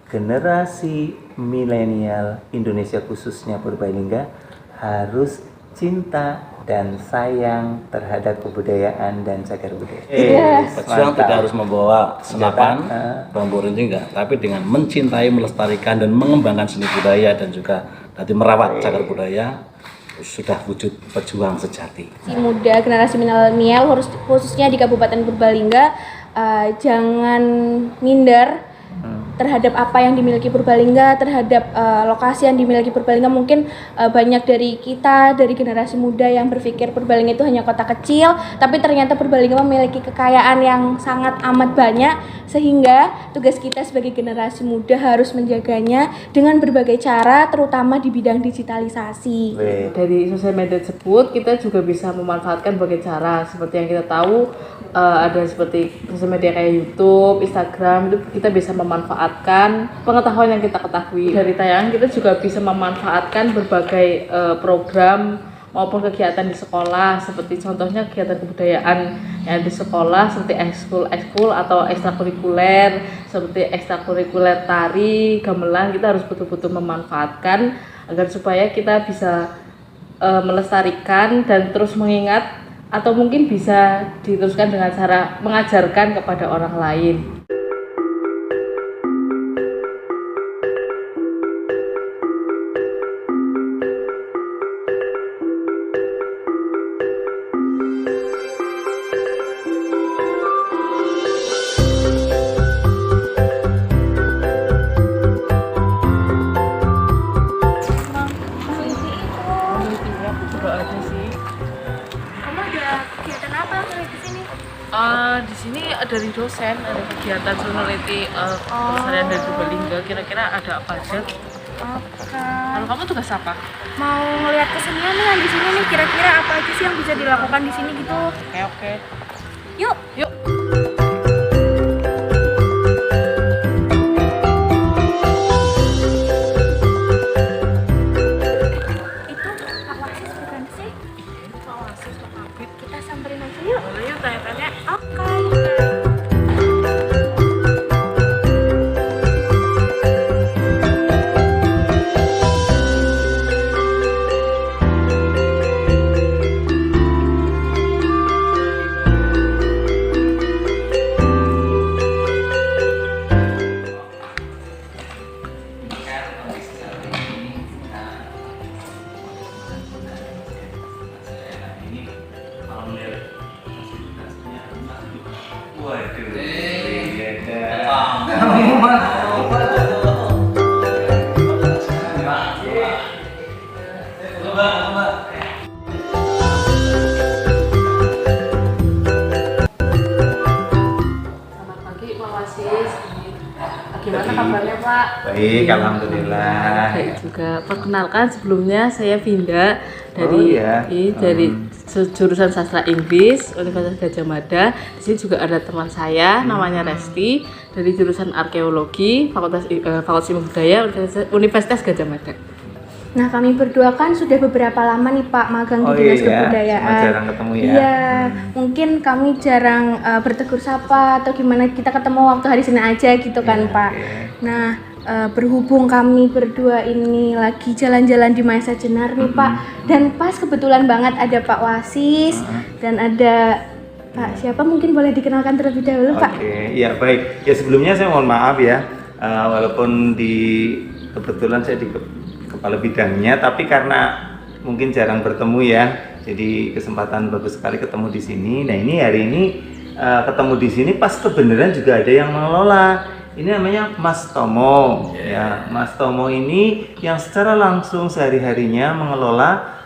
generasi milenial Indonesia khususnya Purbalingga harus cinta dan sayang terhadap kebudayaan dan cagar budaya. Pejuang tidak harus membawa senapan, bambu runcing enggak, tapi dengan mencintai, melestarikan dan mengembangkan seni budaya dan juga nanti merawat cagar budaya sudah wujud pejuang sejati. Si muda generasi milenial khususnya di Kabupaten Purbalingga jangan minder terhadap apa yang dimiliki Purbalingga, terhadap lokasi yang dimiliki Purbalingga. Mungkin banyak dari kita, dari generasi muda yang berpikir Purbalingga itu hanya kota kecil, tapi ternyata Purbalingga memiliki kekayaan yang sangat amat banyak, sehingga tugas kita sebagai generasi muda harus menjaganya dengan berbagai cara, terutama di bidang digitalisasi. Dari sosial media tersebut kita juga bisa memanfaatkan berbagai cara. Seperti yang kita tahu, ada seperti sosial media kayak YouTube, Instagram, itu kita bisa memanfaatkan pengetahuan yang kita ketahui. Dari tayangan kita juga bisa memanfaatkan berbagai program maupun kegiatan di sekolah, seperti contohnya kegiatan kebudayaan yang di sekolah seperti ekskul atau ekstrakurikuler, seperti ekstrakurikuler tari, gamelan. Kita harus betul-betul memanfaatkan agar supaya kita bisa melestarikan dan terus mengingat, atau mungkin bisa diteruskan dengan cara mengajarkan kepada orang lain. Di sini dari dosen ada kegiatan meneliti keseharian dari Purbalingga. Kira-kira ada apa aja? Kalau kamu tugas apa? Mau ngeliat kesenian nih yang di sini nih, kira-kira apa aja sih yang bisa dilakukan di sini gitu. Oke. Yuk. Itu Pak Wasis bukan sih? Pak Wasis, Pak Kabit. Kita samperin aja yuk. Boleh yuk tanya-tanya. Oke. Selamat pagi Pak Wasis. Gimana kabarnya Pak? Baik, alhamdulillah. Baik juga. Perkenalkan, sebelumnya saya Vinda dari jurusan Sastra Inggris Universitas Gadjah Mada. Di sini juga ada teman saya namanya Resti dari jurusan Arkeologi Fakultas Ilmu Budaya Universitas Gadjah Mada. Nah, kami berdua kan sudah beberapa lama nih Pak magang di Dinas Kebudayaan. Cuma jarang ketemu ya. Iya, mungkin kami jarang bertegur sapa atau gimana, kita ketemu waktu hari Senin aja gitu kan Pak. Nah, berhubung kami berdua ini lagi jalan-jalan di Mahesa Jenar nih Pak, dan pas kebetulan banget ada Pak Wasis dan ada Pak siapa, mungkin boleh dikenalkan terlebih dahulu Pak. Oke, ya baik. Ya sebelumnya saya mohon maaf ya, walaupun kebetulan saya di kepala bidangnya, tapi karena mungkin jarang bertemu ya, jadi kesempatan bagus sekali ketemu di sini. Nah ini hari ini ketemu di sini pas kebenaran juga ada yang mengelola. Ini namanya Mas Tomo. Ya, Mas Tomo ini yang secara langsung sehari-harinya mengelola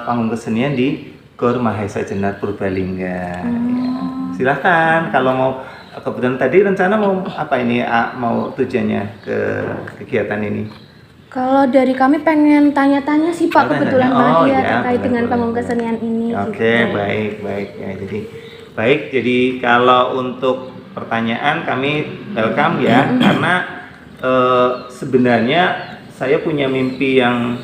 panggung kesenian di Gor Mahesa Jenar Purbalingga. Ya. Silahkan kalau mau, kebetulan tadi rencana mau apa ini, mau tujuannya ke kegiatan ini? Kalau dari kami pengen tanya-tanya sih Pak, kebetulan banget ya terkait dengan boleh. panggung kesenian ini. Oke, gitu. baik ya. Jadi kalau untuk pertanyaan kami welcome ya, karena sebenarnya saya punya mimpi yang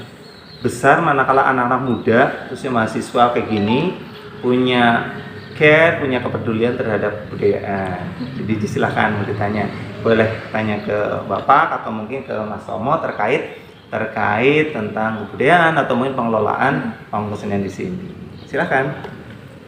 besar manakala anak-anak muda, khususnya mahasiswa kayak gini, punya care, punya kepedulian terhadap kebudayaan. Jadi silakan ditanya. boleh tanya ke Bapak atau mungkin ke Mas Tomo terkait tentang kebudayaan atau mungkin pengelolaan panggung kesenian di sini. Silakan.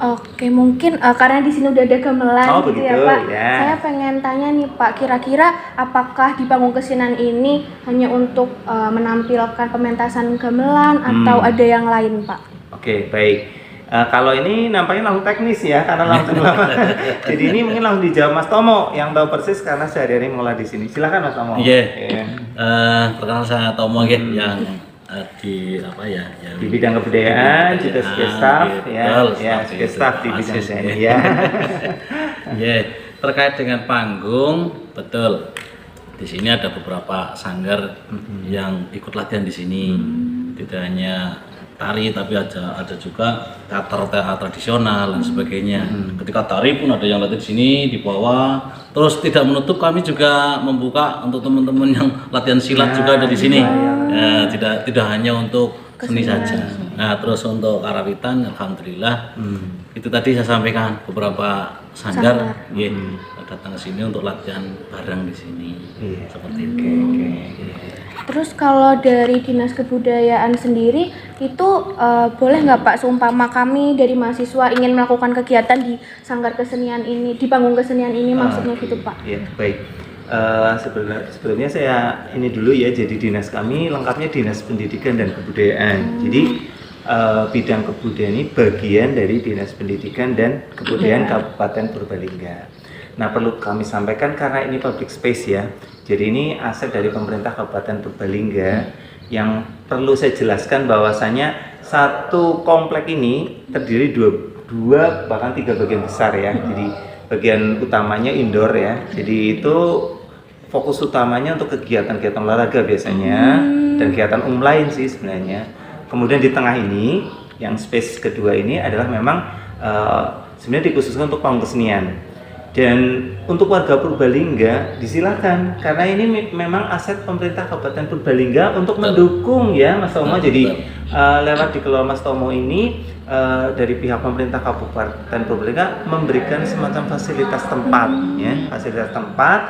Oke, mungkin karena di sini udah ada gamelan gitu begitu, ya Pak. ya. Saya pengen tanya nih Pak, kira-kira apakah di panggung kesenian ini hanya untuk menampilkan pementasan gamelan atau ada yang lain Pak? Oke, baik. Kalau ini nampaknya langsung teknis ya, karena langsung jadi ini mungkin langsung dijawab Mas Tomo yang tahu persis karena sehari-hari mengolah di sini. Silakan Mas Tomo. Iya. Perkenalkan saya Tomo yang di apa ya? Yang Di bidang kebudayaan, juga sebagai staff sebagai staff di bidang Asis, seni ya. ya. Iya, terkait dengan panggung, betul. Di sini ada beberapa sanggar yang ikut latihan di sini. Tidak hanya tari, tapi ada juga teater tradisional dan sebagainya. Ketika tari pun ada yang latihan di sini di bawah. Terus tidak menutup, kami juga membuka untuk teman-teman yang latihan silat juga ada di sini. Ya, tidak hanya untuk seni saja. Nah, terus untuk karawitan, alhamdulillah itu tadi saya sampaikan beberapa sanggar, datang ke sini untuk latihan bareng di sini. Seperti itu. Terus kalau dari Dinas Kebudayaan sendiri itu boleh nggak Pak, seumpama kami dari mahasiswa ingin melakukan kegiatan di sanggar kesenian ini, di panggung kesenian ini maksudnya gitu Pak? Iya, baik. Sebelumnya saya ini dulu ya, jadi dinas kami lengkapnya Dinas Pendidikan dan Kebudayaan. Jadi bidang kebudayaan ini bagian dari Dinas Pendidikan dan Kebudayaan Kabupaten Purbalingga. Nah, perlu kami sampaikan karena ini public space ya. Jadi ini aset dari pemerintah Kabupaten Purbalingga yang perlu saya jelaskan bahwasanya satu komplek ini terdiri dua bahkan 3 bagian besar ya. Jadi bagian utamanya indoor ya. Jadi itu fokus utamanya untuk kegiatan-kegiatan olahraga biasanya dan kegiatan lain sih sebenarnya. Kemudian di tengah ini yang space kedua ini adalah memang sebenarnya dikhususkan untuk panggung kesenian. Dan untuk warga Purbalingga disilakan karena ini memang aset pemerintah Kabupaten Purbalingga untuk mendukung ya Mas Tomo. Jadi lewat dikelola Mas Tomo ini dari pihak pemerintah Kabupaten Purbalingga memberikan semacam fasilitas tempat ya, fasilitas tempat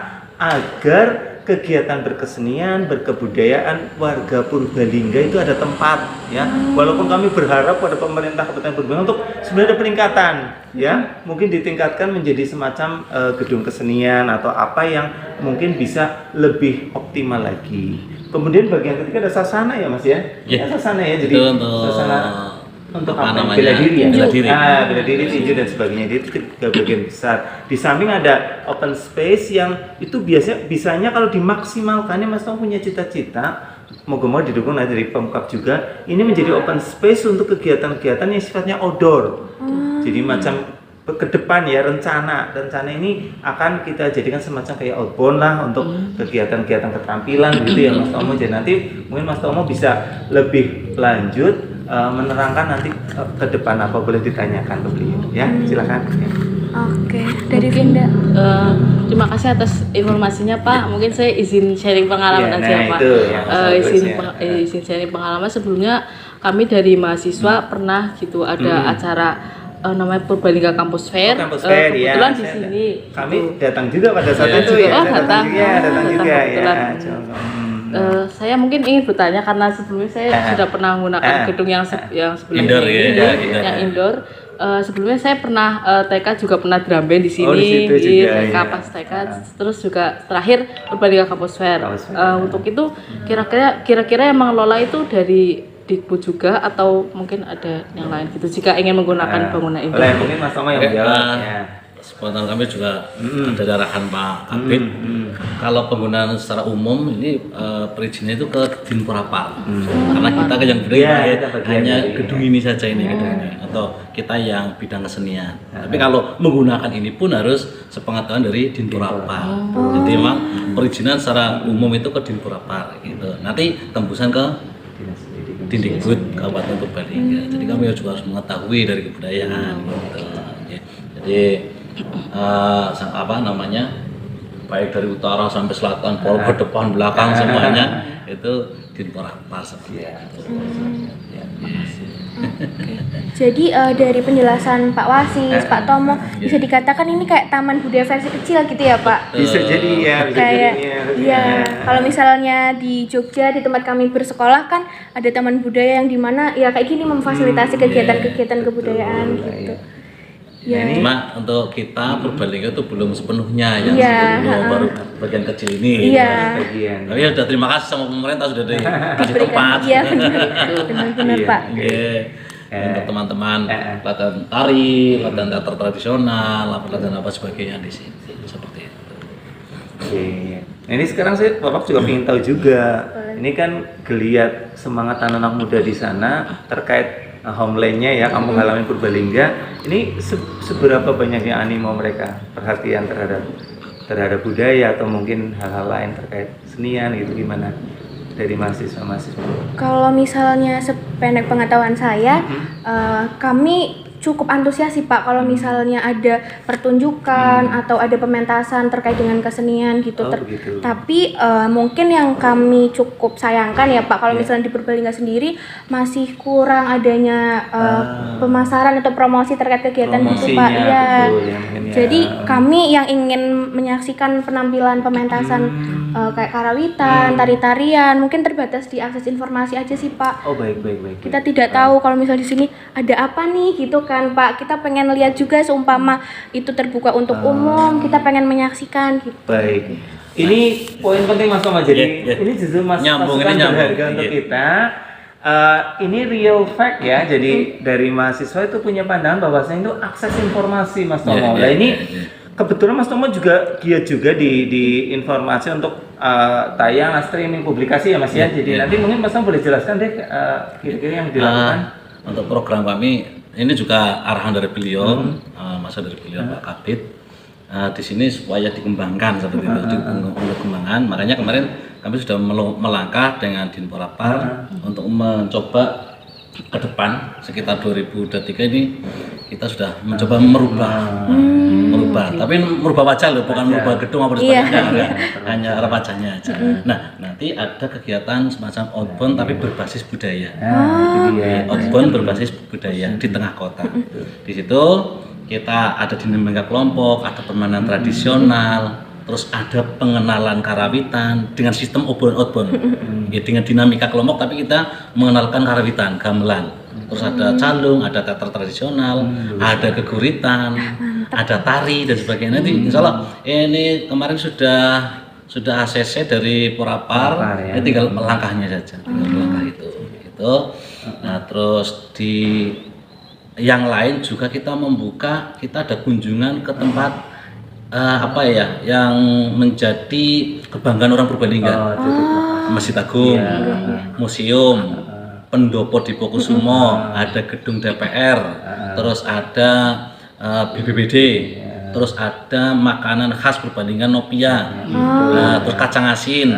agar kegiatan berkesenian, berkebudayaan warga Purbalingga itu ada tempat ya. Walaupun kami berharap pada pemerintah Kabupaten Purbalingga untuk sebenarnya ada peningkatan ya, mungkin ditingkatkan menjadi semacam gedung kesenian atau apa yang mungkin bisa lebih optimal lagi. Kemudian bagian ketiga ada sasana ya Mas ya. Ya, sasana ya. Jadi sasana untuk apa namanya? Bela diri ya. Bela diri, tinju dan sebagainya. Itu 3 bagian besar. Di samping ada open space yang itu bisanya kalau dimaksimalkannya Mas Tom punya cita-cita, moga-moga didukung dari Pemkab juga. Ini menjadi open space untuk kegiatan-kegiatan yang sifatnya outdoor. Jadi macam ke depan ya rencana ini akan kita jadikan semacam kayak outbound lah untuk kegiatan-kegiatan keterampilan gitu ya Mas Tomo. Jadi nanti mungkin Mas Tomo bisa lebih lanjut menerangkan nanti ke depan apa boleh ditanyakan ke beliau ya, silakan. Oke, dari Vinda. Terima kasih atas informasinya Pak. Mungkin saya izin sharing pengalaman aja Pak. Izin sharing pengalaman. Sebelumnya kami dari mahasiswa pernah gitu ada acara namanya Purbalingga Campus Fair. Kebetulan di sini. Kami datang juga pada saat itu ya. Datang juga ya. Saya mungkin ingin bertanya karena sebelumnya saya sudah pernah menggunakan gedung yang sebelumnya indoor, yang indoor. Sebelumnya saya pernah TK juga pernah drum band di sini, TK pas TK, terus juga terakhir Purbalingga Campus Fair. Untuk itu kira-kira yang mengelola itu dari Dikbud juga atau mungkin ada yang lain gitu jika ingin menggunakan bangunan ini. Mungkin Mas Tomo yang menjawab. Spontan kami juga ada arahan Pak Kabid. Kalau penggunaan secara umum ini perizinnya itu ke Dinpurapal. Karena kita yang beri hanya gedung ini saja ini gedungnya atau kita yang bidang kesenian. Tapi kalau menggunakan ini pun harus sepengetahuan dari Dinpurapal. Jadi memang perizinan secara umum itu ke Dinpurapal gitu. Nanti tembusan ke Dindikbud Kabupaten Purbalingga. Jadi kami juga harus mengetahui dari kebudayaan gitu. Jadi baik dari utara sampai selatan, ke depan belakang semuanya itu Dinporapar seperti itu. Ya, makasih. Jadi dari penjelasan Pak Wasis, Pak Tomo, bisa dikatakan ini kayak taman budaya versi kecil gitu ya Pak? Bisa jadi ya, bisa Kayak, jadi ya. iya. Kalau misalnya di Jogja di tempat kami bersekolah kan ada taman budaya yang dimana ya kayak gini memfasilitasi kegiatan-kegiatan kebudayaan gitu. Ya. Ini Cuma untuk kita Purbalingga itu belum sepenuhnya yang Iya, sebelumnya baru bagian kecil ini. Iya. bagian. Tapi ya sudah terima kasih sama pemerintah sudah dikasih Diberikan- tempat. Iya benar-benar Iya. Pak. Iya. Untuk teman-teman latihan tari, latihan teater tradisional, latihan apa sebagainya di sini seperti itu. Oke. Nah, ini sekarang Bapak juga ingin tahu juga. Ini kan geliat semangat anak-anak muda di sana terkait homeland-nya ya, kampung halaman Purbalingga. Ini seberapa banyak yang animo mereka perhatian terhadap budaya atau mungkin hal-hal lain terkait senian gitu, gimana dari mahasiswa-mahasiswa? Kalau misalnya sependek pengetahuan saya, kami cukup antusias sih Pak kalau misalnya ada pertunjukan atau ada pementasan terkait dengan kesenian gitu. Oh, begitu. Tapi mungkin yang kami cukup sayangkan ya Pak kalau misalnya di Purbalingga sendiri masih kurang adanya pemasaran atau promosi terkait kegiatan gitu Pak. Promosinya, Iya. betul, ya, mungkin ya. Jadi kami yang ingin menyaksikan penampilan pementasan kayak karawitan, tari-tarian, mungkin terbatas di akses informasi aja sih Pak. Oh, baik. Kita tidak tahu kalau misalnya di sini ada apa nih gitu kan Pak. Kita pengen lihat juga seumpama itu terbuka untuk umum, kita pengen menyaksikan gitu. Baik. Ini poin penting Mas Toma. Jadi Iya. ini justru Nyambung, masukan ini nyambung. berharga untuk Iya. kita. Ini real fact ya. Jadi dari mahasiswa itu punya pandangan bahwasanya itu akses informasi Mas Tomo. Nah ini kebetulan Mas Tomo juga giat juga di informasi untuk tayang, streaming, publikasi ya Mas ya. Jadi nanti mungkin Mas Tomo boleh jelaskan deh kira-kira yang dilakukan. Untuk program kami ini juga arahan dari beliau, masa dari beliau Pak Kabid. Di sini supaya dikembangkan seperti itu, dikembangkan. Makanya kemarin kami sudah melangkah dengan Dinporapar untuk mencoba ke depan sekitar 2023 ini kita sudah mencoba merubah, tapi merubah wajah loh, bukan merubah gedung apa sebagainya, hanya wajahnya aja. Nah, nanti ada kegiatan semacam outbound tapi berbasis budaya. Outbound berbasis budaya di tengah kota. Di situ kita ada dinamika kelompok, ada permainan tradisional, terus ada pengenalan karawitan dengan sistem outbound, ya, dengan dinamika kelompok tapi kita mengenalkan karawitan, gamelan. Terus ada calung, ada teater tradisional, ada keguritan, ada tari dan sebagainya. Nanti insya Allah ini kemarin sudah ACC dari Porapar, ya. Tinggal melangkahnya saja, melangkah itu. Nah terus di yang lain juga kita membuka, kita ada kunjungan ke tempat yang menjadi kebanggaan orang Purbalingga, Masjid Agung, museum, pendopo Dipokusumo, ada gedung DPR, terus ada BPBD, terus ada makanan khas Purbalingga Nopia, terus kacang asin,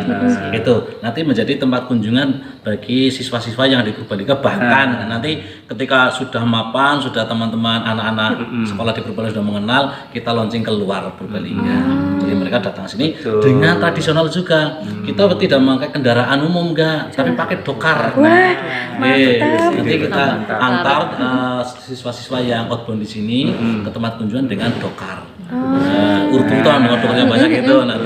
gitu. Nanti menjadi tempat kunjungan bagi siswa-siswa yang di Purbalingga, bahkan nanti ketika sudah mapan, sudah teman-teman anak-anak sekolah di Purbalingga sudah mengenal, kita launching keluar Purbalingga. Jadi mereka datang sini dengan tradisional juga. Kita tidak memakai kendaraan umum enggak, tapi pakai dokar. Nanti kita antar siswa-siswa yang outbound di sini ke tempat kunjungan dengan dokar. Urbutan dengan dokarnya banyak itu. Nah,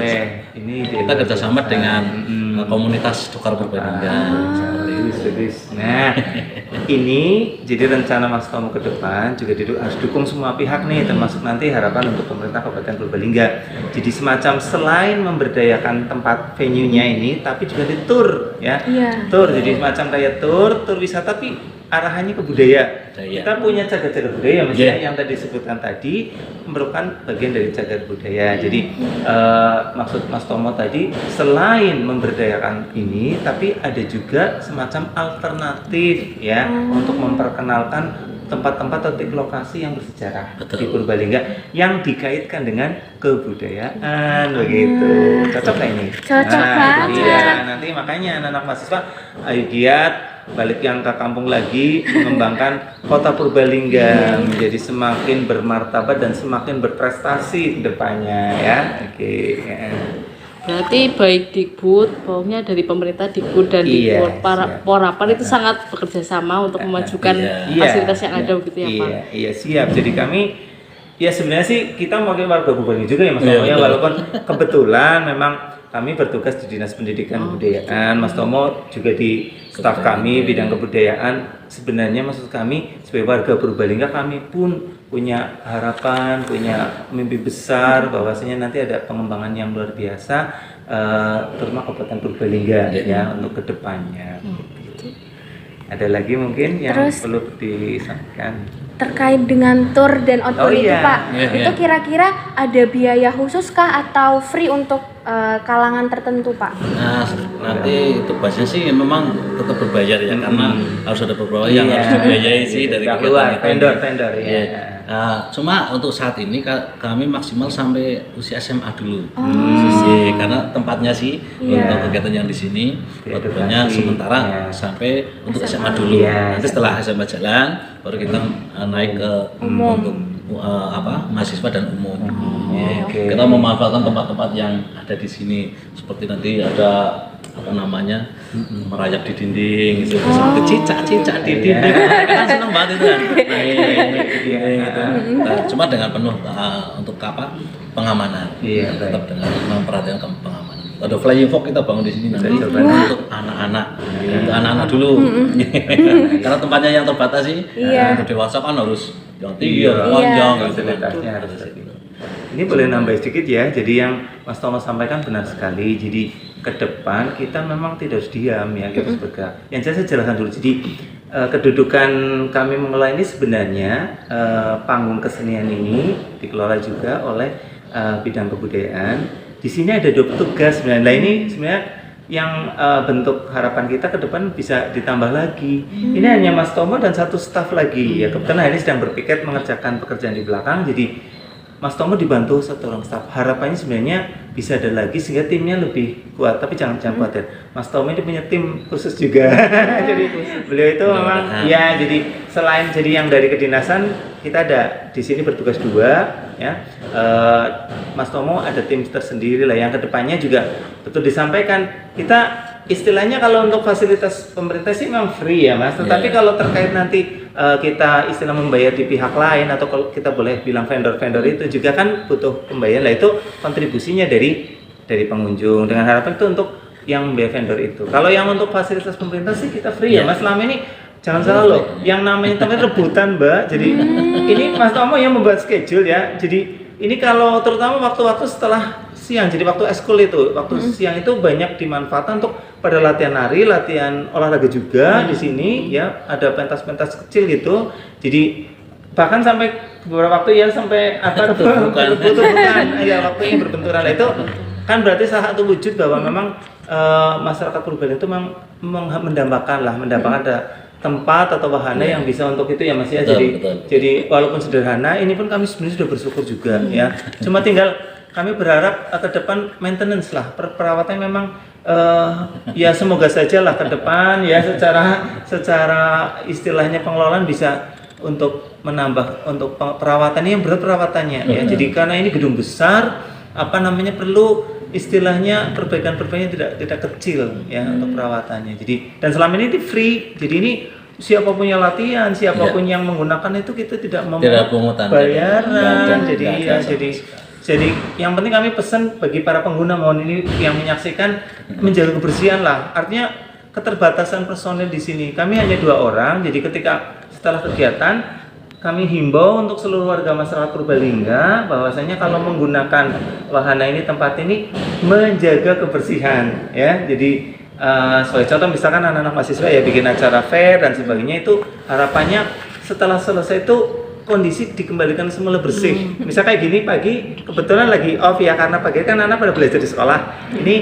ini kita kerjasama dengan komunitas dokar Purbalingga. Nah, ini jadi rencana Mas Tomo ke depan juga harus dukung semua pihak nih, termasuk nanti harapan untuk pemerintah Kabupaten Purbalingga. Jadi semacam selain memberdayakan tempat venue-nya ini, tapi juga di tour ya. Tour, jadi semacam kayak tour wisata tapi arahannya ke budaya. Kita punya cagar budaya yang tadi disebutkan tadi merupakan bagian dari cagar budaya. Jadi maksud Mas Tomo tadi selain memberdayakan ini, tapi ada juga semacam alternatif ya untuk memperkenalkan tempat-tempat atau lokasi yang bersejarah di Purbalingga yang dikaitkan dengan kebudayaan begitu. Cocok nggak ini? Cocok banget. Nanti makanya anak mahasiswa ayo giat balik yang ke kampung lagi, mengembangkan kota Purbalingga menjadi semakin bermartabat dan semakin berprestasi ke depannya ya. Oke. Berarti baik Dikbud, bawahnya dari pemerintah Dikbud dan Iya, Dikbud, para Porapan itu sangat bekerja sama untuk memajukan fasilitas yang ada begitu ya Pak. Iya, siap. Jadi kami ya sebenarnya sih kita mewakili warga Purbalingga juga ya Mas Tomo ya, betul. walaupun kebetulan memang kami bertugas di Dinas Pendidikan dan Kebudayaan, Mas Tomo juga di staf kami bidang kebudayaan. Sebenarnya maksud kami sebagai warga Purbalingga kami pun punya harapan, punya mimpi besar bahwasanya nanti ada pengembangan yang luar biasa terutama Kabupaten Purbalingga ya untuk kedepannya. Ada lagi mungkin yang Terus, perlu disampaikan? terkait dengan tour dan outbound itu iya. Pak, Iya, itu iya. kira-kira ada biaya khusus kah atau free untuk kalangan tertentu Pak? Nah, nanti itu basnya sih memang tetap berbayar ya, karena harus ada beberapa yang Iya. harus dibiayai sih dari Udah kegiatan keluar, itu. vendor ya. Iya. Nah, cuma untuk saat ini kami maksimal sampai usia SMA dulu. Sih, karena tempatnya sih untuk kegiatan yang di sini waktunya sementara sampai untuk SMA dulu. Iya. Nanti setelah SMA jalan baru kita naik ke untuk mahasiswa dan umum. Ya, Oke. kita memanfaatkan tempat-tempat yang ada di sini, seperti nanti ada apa namanya merayap di dinding gitu, seperti cicak-cicak di dinding, kan seneng banget itu kan. Nah, gitu. Nah, cuma dengan penuh untuk apa pengamanan. Iya, Tetap dengan memperhatikan pengamanan. Ada flying fox kita bangun di sini nanti coba. untuk anak-anak, untuk anak-anak dulu. Karena tempatnya yang terbatas sih. Iya. Untuk dewasa kan harus yang tinggi, yang panjang gitu kan. Fasilitasnya harus lebih. Ini boleh nambah sedikit ya. Jadi yang Mas Tomo sampaikan benar sekali. Jadi ke depan kita memang tidak harus diam ya, kita harus bergerak. Yang saya jelaskan dulu. Jadi kedudukan kami mengelola ini sebenarnya panggung kesenian ini dikelola juga oleh bidang kebudayaan. Di sini ada 2 petugas sebenarnya. Nah, ini sebenarnya yang bentuk harapan kita ke depan bisa ditambah lagi. Ini hanya Mas Tomo dan 1 staf lagi. Ya kebetulan hari ini sedang berpiket mengerjakan pekerjaan di belakang. Jadi Mas Tomo dibantu 1 orang staf. Harapannya sebenarnya bisa ada lagi sehingga timnya lebih kuat. Tapi jangan khawatir. Mas Tomo ini punya tim khusus juga. Jadi beliau itu memang ya. Jadi selain jadi yang dari kedinasan, kita ada di sini bertugas 2 ya. Mas Tomo ada tim tersendiri lah yang kedepannya juga betul disampaikan. Kita istilahnya kalau untuk fasilitas pemerintah sih memang free ya Mas. Tetapi kalau terkait nanti kita istilah membayar di pihak lain atau kalau kita boleh bilang vendor-vendor itu juga kan butuh pembayaran lah, itu kontribusinya dari pengunjung dengan harapan itu untuk yang membayar vendor itu. Kalau yang untuk fasilitas pemerintah sih kita free ya Mas. Selama ini jangan salah loh, yang namanya teman rebutan Mbak. Jadi ini Mas Tomo yang membuat schedule ya. Jadi ini kalau terutama waktu-waktu setelah siang, jadi waktu eskul itu, waktu siang itu banyak dimanfaatkan untuk pada latihan nari, latihan olahraga juga di sini ya, ada pentas-pentas kecil gitu. Jadi bahkan sampai beberapa waktu ya sampai apa berbenturan ya, waktunya berbenturan itu kan berarti salah satu wujud bahwa memang masyarakat Purbalingga itu memang mendambakan ada tempat atau wahana yang bisa untuk itu ya Mas ya. Jadi walaupun sederhana ini pun kami sebenarnya sudah bersyukur juga ya. Cuma tinggal kami berharap ke depan maintenance lah, perawatannya memang ya semoga saja lah ke depan ya secara istilahnya pengelolaan bisa untuk menambah untuk perawatannya yang berat perawatannya ya. Jadi karena ini gedung besar perlu istilahnya perbaikan-perbaikan tidak kecil ya untuk perawatannya. Jadi dan selama ini free. Jadi ini siapapun yang latihan, siapapun yang menggunakan itu kita tidak memungut bayaran. Jadi yang penting kami pesan bagi para pengguna mohon ini yang menyaksikan menjaga kebersihan lah. Artinya keterbatasan personil di sini. Kami hanya 2 orang. Jadi ketika setelah kegiatan kami himbau untuk seluruh warga masyarakat Purbalingga bahwasanya kalau menggunakan wahana ini, tempat ini menjaga kebersihan ya. Jadi sebagai contoh misalkan anak-anak mahasiswa ya bikin acara fair dan sebagainya, itu harapannya setelah selesai itu kondisi dikembalikan semula bersih. Misal kayak gini pagi kebetulan lagi off ya karena pagi kan anak pada belajar di sekolah. Ini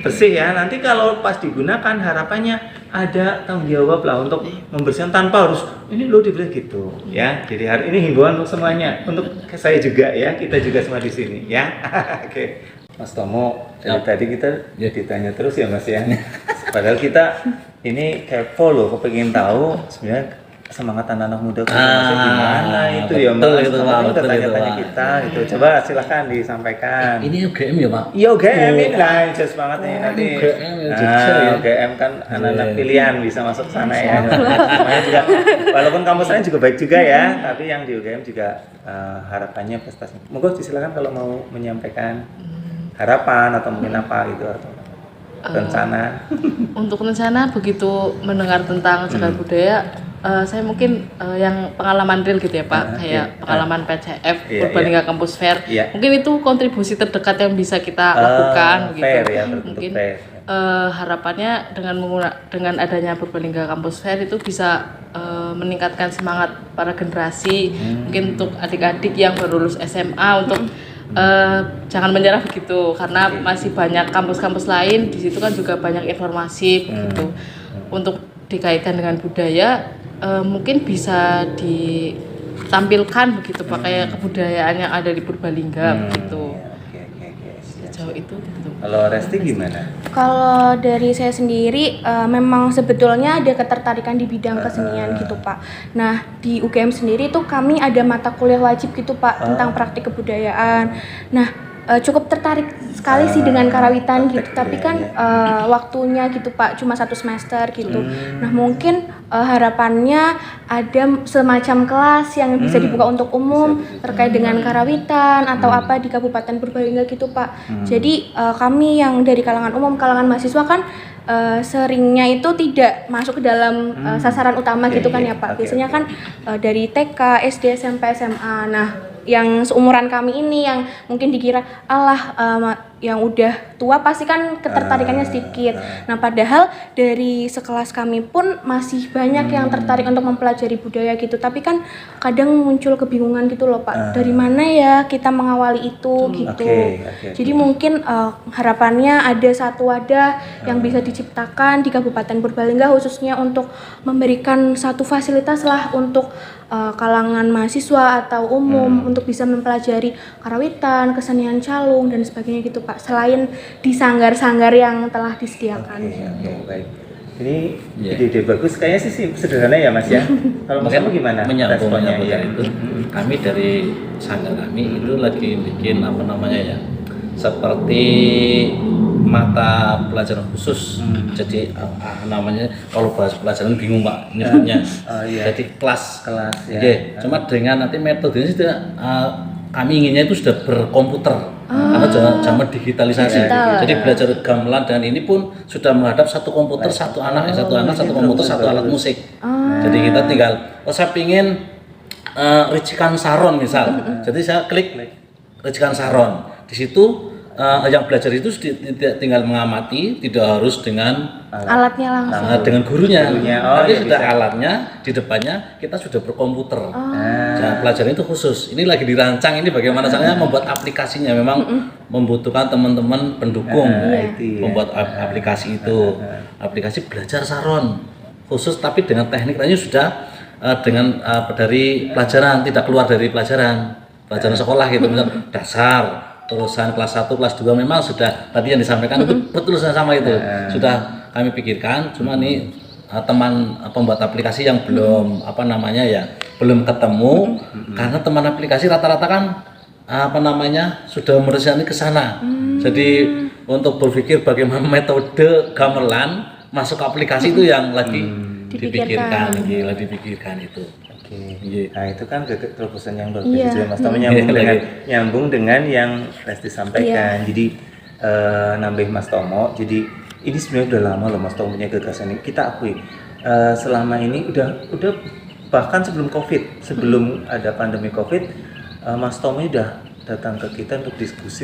bersih ya. Nanti kalau pas digunakan harapannya ada tanggung jawab lah untuk membersihkan tanpa harus ini lo dibeli gitu ya. Jadi hari ini himbauan untuk semuanya, untuk saya juga ya, kita juga semua di sini ya. Oke. Mas Tomo, dari tadi kita ditanya terus ya Mas ya. Padahal kita ini kepo loh, kepengen tahu sebenarnya semangat anak-anak muda masih gimana itu ya betul Mas? itu, Kamu Pak, udah betul itu, tanya-tanya Pak. kita gitu. Coba silahkan disampaikan. Ini UGM ya Pak? Iya UGM ini lah, jelas banget nih nanti. UGM ya, Jogja ya. UGM kan anak-anak Iya. pilihan bisa masuk ke sana ya. Namanya juga, walaupun kampus lain juga baik juga ya, tapi yang di UGM juga harapannya prestasi. Monggo silakan kalau mau menyampaikan harapan atau mungkin apa gitu atau rencana. Untuk rencana begitu mendengar tentang cagar budaya, saya mungkin yang pengalaman real gitu ya Pak, kayak iya. pengalaman PCF Iya, Purbalingga Campus Fair, Iya. mungkin itu kontribusi terdekat yang bisa kita lakukan gitu. Fair ya, berbentuk Mungkin fair. harapannya dengan adanya Purbalingga Campus Fair itu bisa meningkatkan semangat para generasi, mungkin untuk adik-adik yang baru lulus SMA untuk jangan menyerah begitu, karena masih banyak kampus-kampus lain di situ kan juga banyak informasi begitu. Untuk dikaitkan dengan budaya, mungkin bisa ditampilkan begitu Pak, kayak kebudayaan yang ada di Purbalingga begitu. Oke. Siap. Sejauh itu gitu. Kalau Resti gimana? Kalau dari saya sendiri, memang sebetulnya ada ketertarikan di bidang kesenian gitu Pak. Nah di UGM sendiri tuh kami ada mata kuliah wajib gitu Pak tentang praktik kebudayaan. Nah cukup tertarik sekali sih dengan karawitan gitu, tapi kan waktunya gitu Pak cuma 1 semester gitu. Nah mungkin harapannya ada semacam kelas yang bisa dibuka untuk umum terkait dengan karawitan atau apa di Kabupaten Purbalingga gitu Pak. Jadi kami yang dari kalangan umum, kalangan mahasiswa kan seringnya itu tidak masuk ke dalam sasaran utama gitu kan ya Pak. Biasanya kan dari TK, SD, SMP, SMA. Nah yang seumuran kami ini yang mungkin dikira yang udah tua pasti kan ketertarikannya sedikit. Nah padahal dari sekelas kami pun masih banyak yang tertarik untuk mempelajari budaya gitu, tapi kan kadang muncul kebingungan gitu loh Pak, dari mana ya kita mengawali itu gitu. Jadi mungkin harapannya ada satu wadah yang bisa diciptakan di Kabupaten Purbalingga khususnya untuk memberikan satu fasilitas lah untuk kalangan mahasiswa atau umum untuk bisa mempelajari karawitan, kesenian calung dan sebagainya gitu Pak. Selain di sanggar-sanggar yang telah disediakan. Oke, baik. Ini ide bagus. Kayaknya sih sederhana ya Mas ya. Kalau Mas kamu gimana? Menyambung Ya? itu. Kami dari sanggar kami itu lagi bikin apa namanya ya, seperti mata pelajaran khusus. Jadi namanya kalau bahas pelajaran bingung Pak nyebutnya. Jadi kelas ya. Cuma dengan nanti metodenya sudah kami inginnya itu sudah berkomputer. Karena zaman digitalisasi. Jadi belajar gamelan dan ini pun sudah menghadap satu komputer, satu anak, satu komputer, satu alat musik. Jadi kita tinggal, saya pingin Ricikan Saron misal. Jadi saya klik Ricikan Saron. Di situ yang belajar itu tinggal mengamati, tidak harus dengan alatnya langsung. Dengan gurunya. Tapi ya sudah bisa. alatnya di depannya kita sudah berkomputer. Pelajaran itu khusus. Ini lagi dirancang ini bagaimana caranya membuat aplikasinya. Memang membutuhkan teman-teman pendukung membuat aplikasi itu. Aplikasi belajar Saron khusus, tapi dengan teknik lainnya sudah dengan dari pelajaran, tidak keluar dari pelajaran sekolah gitu, misal dasar, terusan kelas 1, kelas 2 memang sudah tadi yang disampaikan itu betul sama itu. Sudah kami pikirkan, cuma nih teman pembuat aplikasi yang belum belum ketemu karena teman aplikasi rata-rata kan sudah merencanakan ke sana. Jadi untuk berpikir bagaimana metode gamelan masuk ke aplikasi itu yang lagi dipikirkan itu. Nah itu kan terobosan yang bagus juga Mas. Nyambung dengan yang Resti sampaikan. Jadi nambah Mas Tomo. Jadi ini sebenarnya udah lama loh Mas Tomo punya gagasan ini. Kita akui selama ini udah bahkan sebelum COVID, sebelum ada pandemi COVID, Mas Tomo udah datang ke kita untuk diskus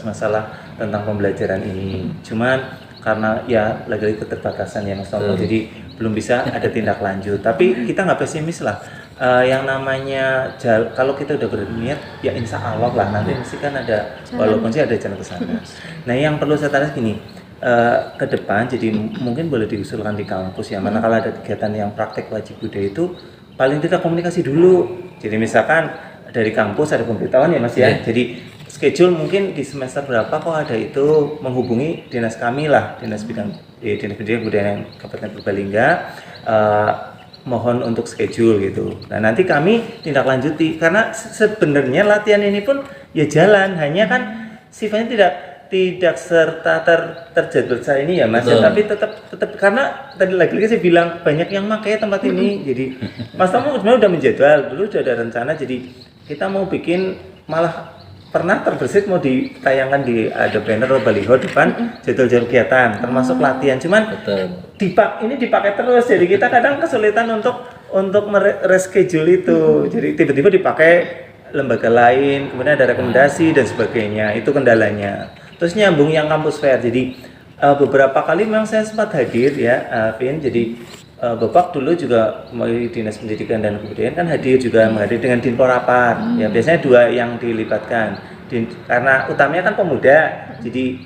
masalah tentang pembelajaran ini. Cuman karena ya lagi-lagi keterbatasan ya Mas Tomo, jadi belum bisa ada tindak lanjut. Tapi kita nggak pesimis lah. Yang namanya kalau kita udah berniat ya insya Allah lah nanti mesti kan ada walaupun sih ada jalan ke sana. Nah yang perlu saya tanya gini, ke depan jadi mungkin boleh diusulkan di kampus ya, manakala ada kegiatan yang praktek wajib budaya itu paling tidak komunikasi dulu. Jadi misalkan dari kampus ada pemberitahuan ya Mas ya. Jadi schedule mungkin di semester berapa kok ada itu, menghubungi dinas kami lah, dinas pendidikan budaya Kabupaten Purbalingga. mohon untuk schedule gitu. Nah nanti kami tindak lanjuti karena sebenarnya latihan ini pun ya jalan, hanya kan sifatnya tidak serta terjadwal saya ini ya Mas, ya, tapi tetap karena tadi lagi-lagi saya bilang banyak yang pakai tempat ini. Jadi Mas Tomo sebenarnya udah menjadwal, dulu udah ada rencana, jadi kita mau bikin, malah pernah terbersit mau ditayangkan di ada banner atau baliho depan jadwal kegiatan termasuk latihan, cuman ini dipakai terus, jadi kita kadang kesulitan untuk reschedule itu. Jadi tiba-tiba dipakai lembaga lain, kemudian ada rekomendasi dan sebagainya, itu kendalanya. Terus nyambung yang kampus fair, jadi beberapa kali memang saya sempat hadir ya, Vin. Jadi Bapak dulu juga melalui Dinas Pendidikan dan Kebudayaan kan hadir juga, menghadiri dengan Dinporapar. Ya biasanya 2 yang dilibatkan. Karena utamanya kan pemuda, jadi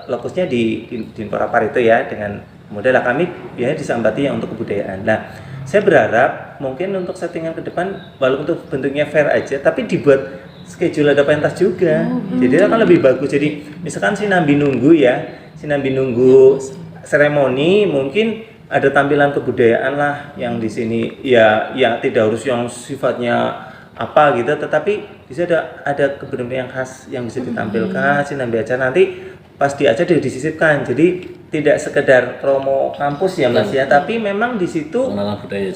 lokusnya di Dinporapar itu ya, dengan pemuda lah. Kami biasanya disambati yang untuk kebudayaan. Nah, saya berharap mungkin untuk settingan ke depan, walaupun untuk bentuknya fair aja, tapi dibuat schedule ada pentas juga. Jadi akan lebih bagus. Jadi misalkan sinambi nunggu seremoni, mungkin ada tampilan kebudayaan lah yang di sini ya tidak harus yang sifatnya apa gitu, tetapi bisa ada kebudayaan yang khas yang bisa ditampilkan sinambi acara nanti pas di acara disisipkan. Jadi tidak sekedar promo kampus ya Mas ya, tapi memang di situ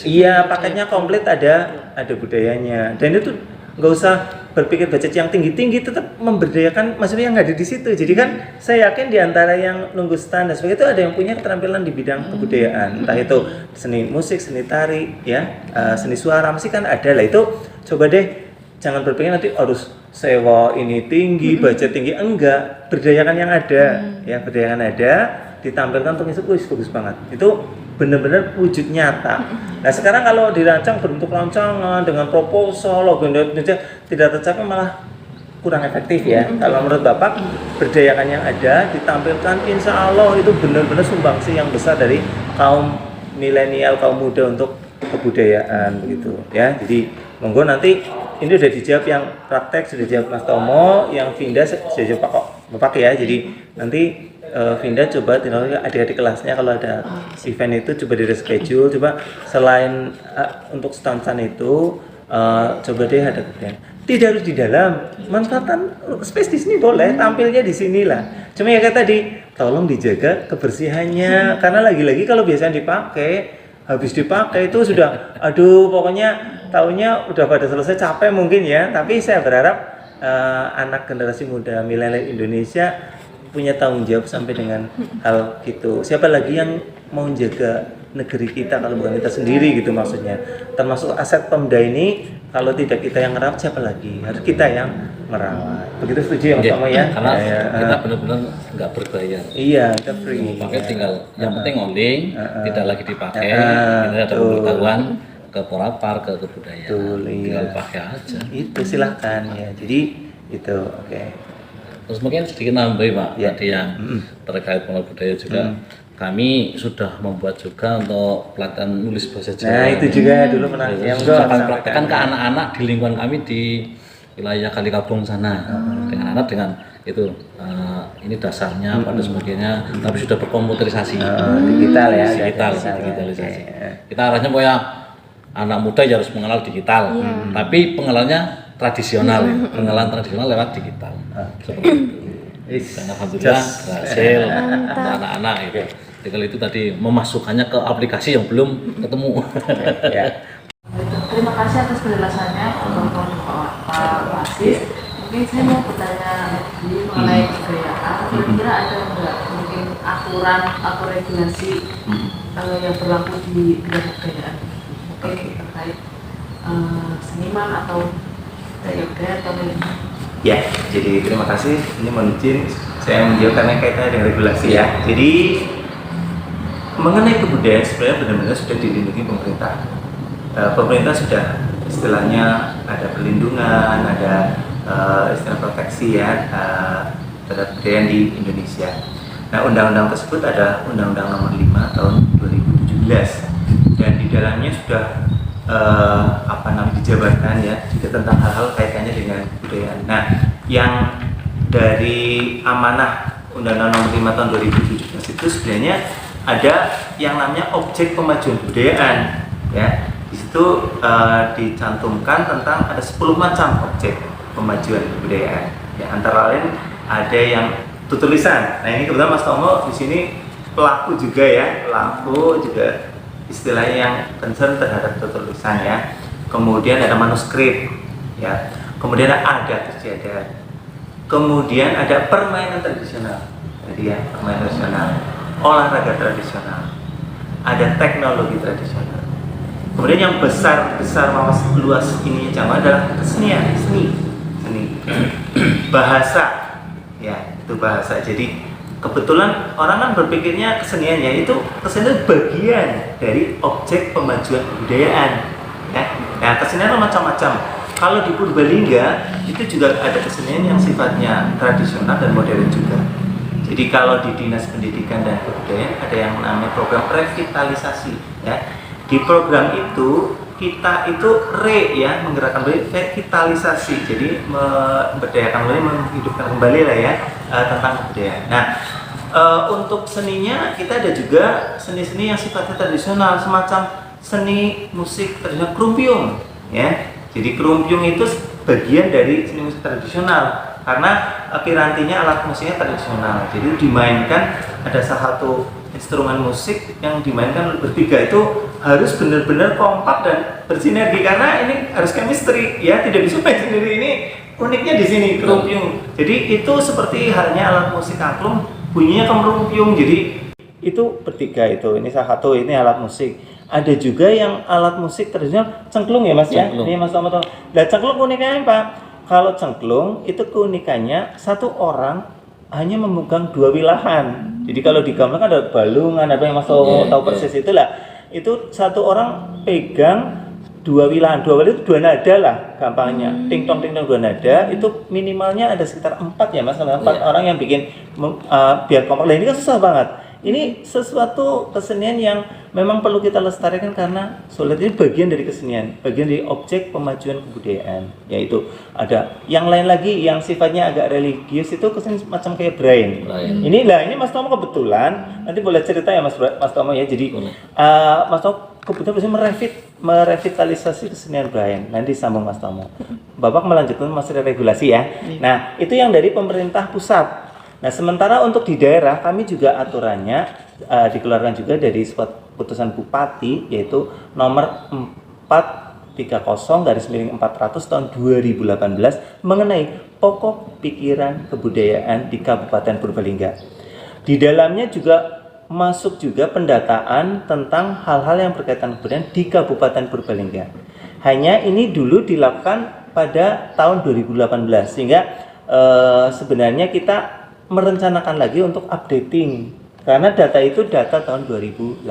iya paketnya komplit, ada budayanya, dan itu nggak usah berpikir budget yang tinggi-tinggi, tetap memberdayakan maksudnya yang ada di situ. Jadi kan saya yakin di antara yang nunggu stand dan sebagainya itu ada yang punya keterampilan di bidang kebudayaan, entah itu seni musik, seni tari, ya seni suara, mesti kan ada lah. Itu coba deh, jangan berpikir nanti harus sewa ini tinggi, budget tinggi, enggak, berdayakan yang ada, ya berdayakan ada, ditampilkan untuk itu bagus banget. Itu benar-benar wujud nyata. Nah sekarang kalau dirancang bentuk rancangan dengan proposal, logo tidak tercapai, malah kurang efektif ya. Kalau menurut Bapak, berdayakan yang ada ditampilkan, insya Allah itu benar-benar sumbangsi yang besar dari kaum milenial, kaum muda untuk kebudayaan begitu ya. Jadi monggo nanti ini sudah dijawab yang praktek, sudah dijawab Mas Tomo, yang Vinda sudah jawab Bapak ya. Jadi nanti Vinda coba adik-adik kelasnya kalau ada event itu coba di reschedule, coba selain untuk stand-stand itu coba deh ada kemudian. Tidak harus di dalam, manfaatkan space di sini boleh, tampilnya di sinilah. Cuma ya kayak tadi, tolong dijaga kebersihannya, karena lagi-lagi kalau biasanya dipakai, habis dipakai itu sudah, aduh pokoknya tahunnya udah pada selesai, capek mungkin ya. Tapi saya berharap anak generasi muda milenial Indonesia punya tanggung jawab sampai dengan hal gitu. Siapa lagi yang mau menjaga negeri kita kalau bukan kita sendiri gitu maksudnya. Termasuk aset Pemda ini, kalau tidak kita yang merawat, siapa lagi? Harus kita yang merawat. Begitu setuju ya Mas Tomo ya? Karena kita benar-benar nggak berbayar. Iya, kita free. Pakai tinggal yang penting onling, tidak lagi dipakai. Kita ada pemberitahuan ke Porapar, ke kebudayaan. Tinggal pakai aja. Itu silahkan ya. Jadi itu oke. Terus mungkin sedikit nambahin Pak, tadi yang terkait pengelola budaya juga, kami sudah membuat juga untuk pelatihan nulis bahasa Jawa. Nah itu juga dulu pernah yang praktekkan ke anak-anak di lingkungan kami di wilayah Kalikabung sana, dengan anak dengan itu ini dasarnya pada sebagainya, tapi sudah berkomputerisasi, digital ya, digitalisasi. Kita arahnya pokoknya anak muda ya harus mengenal digital, tapi pengenalannya tradisional, pengenalan tradisional lewat digital. Seperti itu. Dan alhamdulillah berhasil untuk anak-anak itu. Tinggal itu tadi memasukkannya ke aplikasi yang belum ketemu. Terima kasih atas penjelasannya Pak Asis. Mungkin saya mau bertanya lagi mengenai kebudayaan. Kira-kira ada nggak mungkin aturan atau regulasi yang berlaku di bidang kebudayaan? Mungkin terkait seniman atau ya, jadi terima kasih. Ini mohon izin saya menjawab karena kaitannya dengan regulasi ya. Jadi mengenai kebudayaan sebenarnya benar-benar sudah dilindungi pemerintah. Pemerintah sudah istilahnya ada perlindungan, ada istilah proteksi ya terhadap kebudayaan di Indonesia. Nah, undang-undang tersebut ada Undang-Undang Nomor 5 Tahun 2017 dan di dalamnya sudah dijabarkan ya juga tentang hal-hal kaitannya dengan kebudayaan. Nah, yang dari amanah Undang-Undang Nomor 5 Tahun 2017 itu sebenarnya ada yang namanya objek pemajuan kebudayaan. ya. Di situ dicantumkan tentang ada 10 macam objek pemajuan kebudayaan. Ya, antara lain ada yang tulisan. Nah, ini kebetulan Mas Tomo di sini pelaku juga ya, pelaku juga istilahnya yang concern terhadap tulisan ya. Kemudian ada manuskrip ya. Kemudian ada adat istiadat. Kemudian ada permainan tradisional. Jadi ya, permainan tradisional, olahraga tradisional. Ada teknologi tradisional. Kemudian yang besar luas ini jamaah adalah kesenian, seni. Bahasa. Ya, itu bahasa. Jadi kebetulan orang kan berpikirnya keseniannya itu bagian dari objek pemajuan kebudayaan. Ya. Nah, kesenian itu macam-macam. Kalau di Purbalingga itu juga ada kesenian yang sifatnya tradisional dan modern juga. Jadi kalau di Dinas Pendidikan dan Kebudayaan ada yang namanya program revitalisasi. Ya. Di program itu kita itu menggerakkan revitalisasi, jadi memberdayakan kembali, menghidupkan kembali lah ya tentang kebudayaan. Nah, untuk seninya kita ada juga seni-seni yang sifatnya tradisional, semacam seni musik tradisional krumpiung, ya. Jadi krumpiung itu bagian dari seni musik tradisional karena pirantinya, alat musiknya tradisional. Jadi dimainkan ada salah satu instrumen musik yang dimainkan bertiga itu harus benar-benar kompak dan bersinergi karena ini harus chemistry ya, tidak bisa main sendiri. Ini uniknya di sini krumpiung. Jadi itu seperti halnya alat musik angklung, bunyinya krumpiung. Jadi itu bertiga itu. Ini salah satu, ini alat musik. Ada juga yang alat musik tradisional cengklung ya Mas ya. Ini Mas Tomo. Nah, cengklung uniknya apa? Kalau cengklung itu keunikannya satu orang hanya memegang 2 wilahan. Jadi kalau di gamelan kan ada balungan, ada yang Mas tahu persis itulah. Itu satu orang pegang 2 wilahan. 2 wilahan itu 2 nada lah gampangnya. Ting tong 2 nada itu minimalnya ada sekitar 4 ya Mas. 4 orang yang bikin biar kompak. Nah, ini kan susah banget. Ini sesuatu kesenian yang memang perlu kita lestarikan karena sulit. Ini bagian dari kesenian, bagian dari objek pemajuan kebudayaan. Yaitu ada yang lain lagi yang sifatnya agak religius, itu kesenian macam kayak brain. Ini Mas Tomo kebetulan nanti boleh cerita ya Mas Tomo ya. Jadi Mas Tomo kebetulan bisa merevitalisasi kesenian brain. Nanti sambung Mas Tomo. Bapak melanjutkan masalah regulasi ya. Nah, itu yang dari pemerintah pusat. Nah, sementara untuk di daerah kami juga aturannya dikeluarkan juga dari putusan Bupati, yaitu nomor 430/400 tahun 2018 mengenai pokok pikiran kebudayaan di Kabupaten Purbalingga. Di dalamnya juga masuk juga pendataan tentang hal-hal yang berkaitan kebudayaan di Kabupaten Purbalingga. Hanya ini dulu dilakukan pada tahun 2018 sehingga sebenarnya kita merencanakan lagi untuk updating karena data itu data tahun 2018.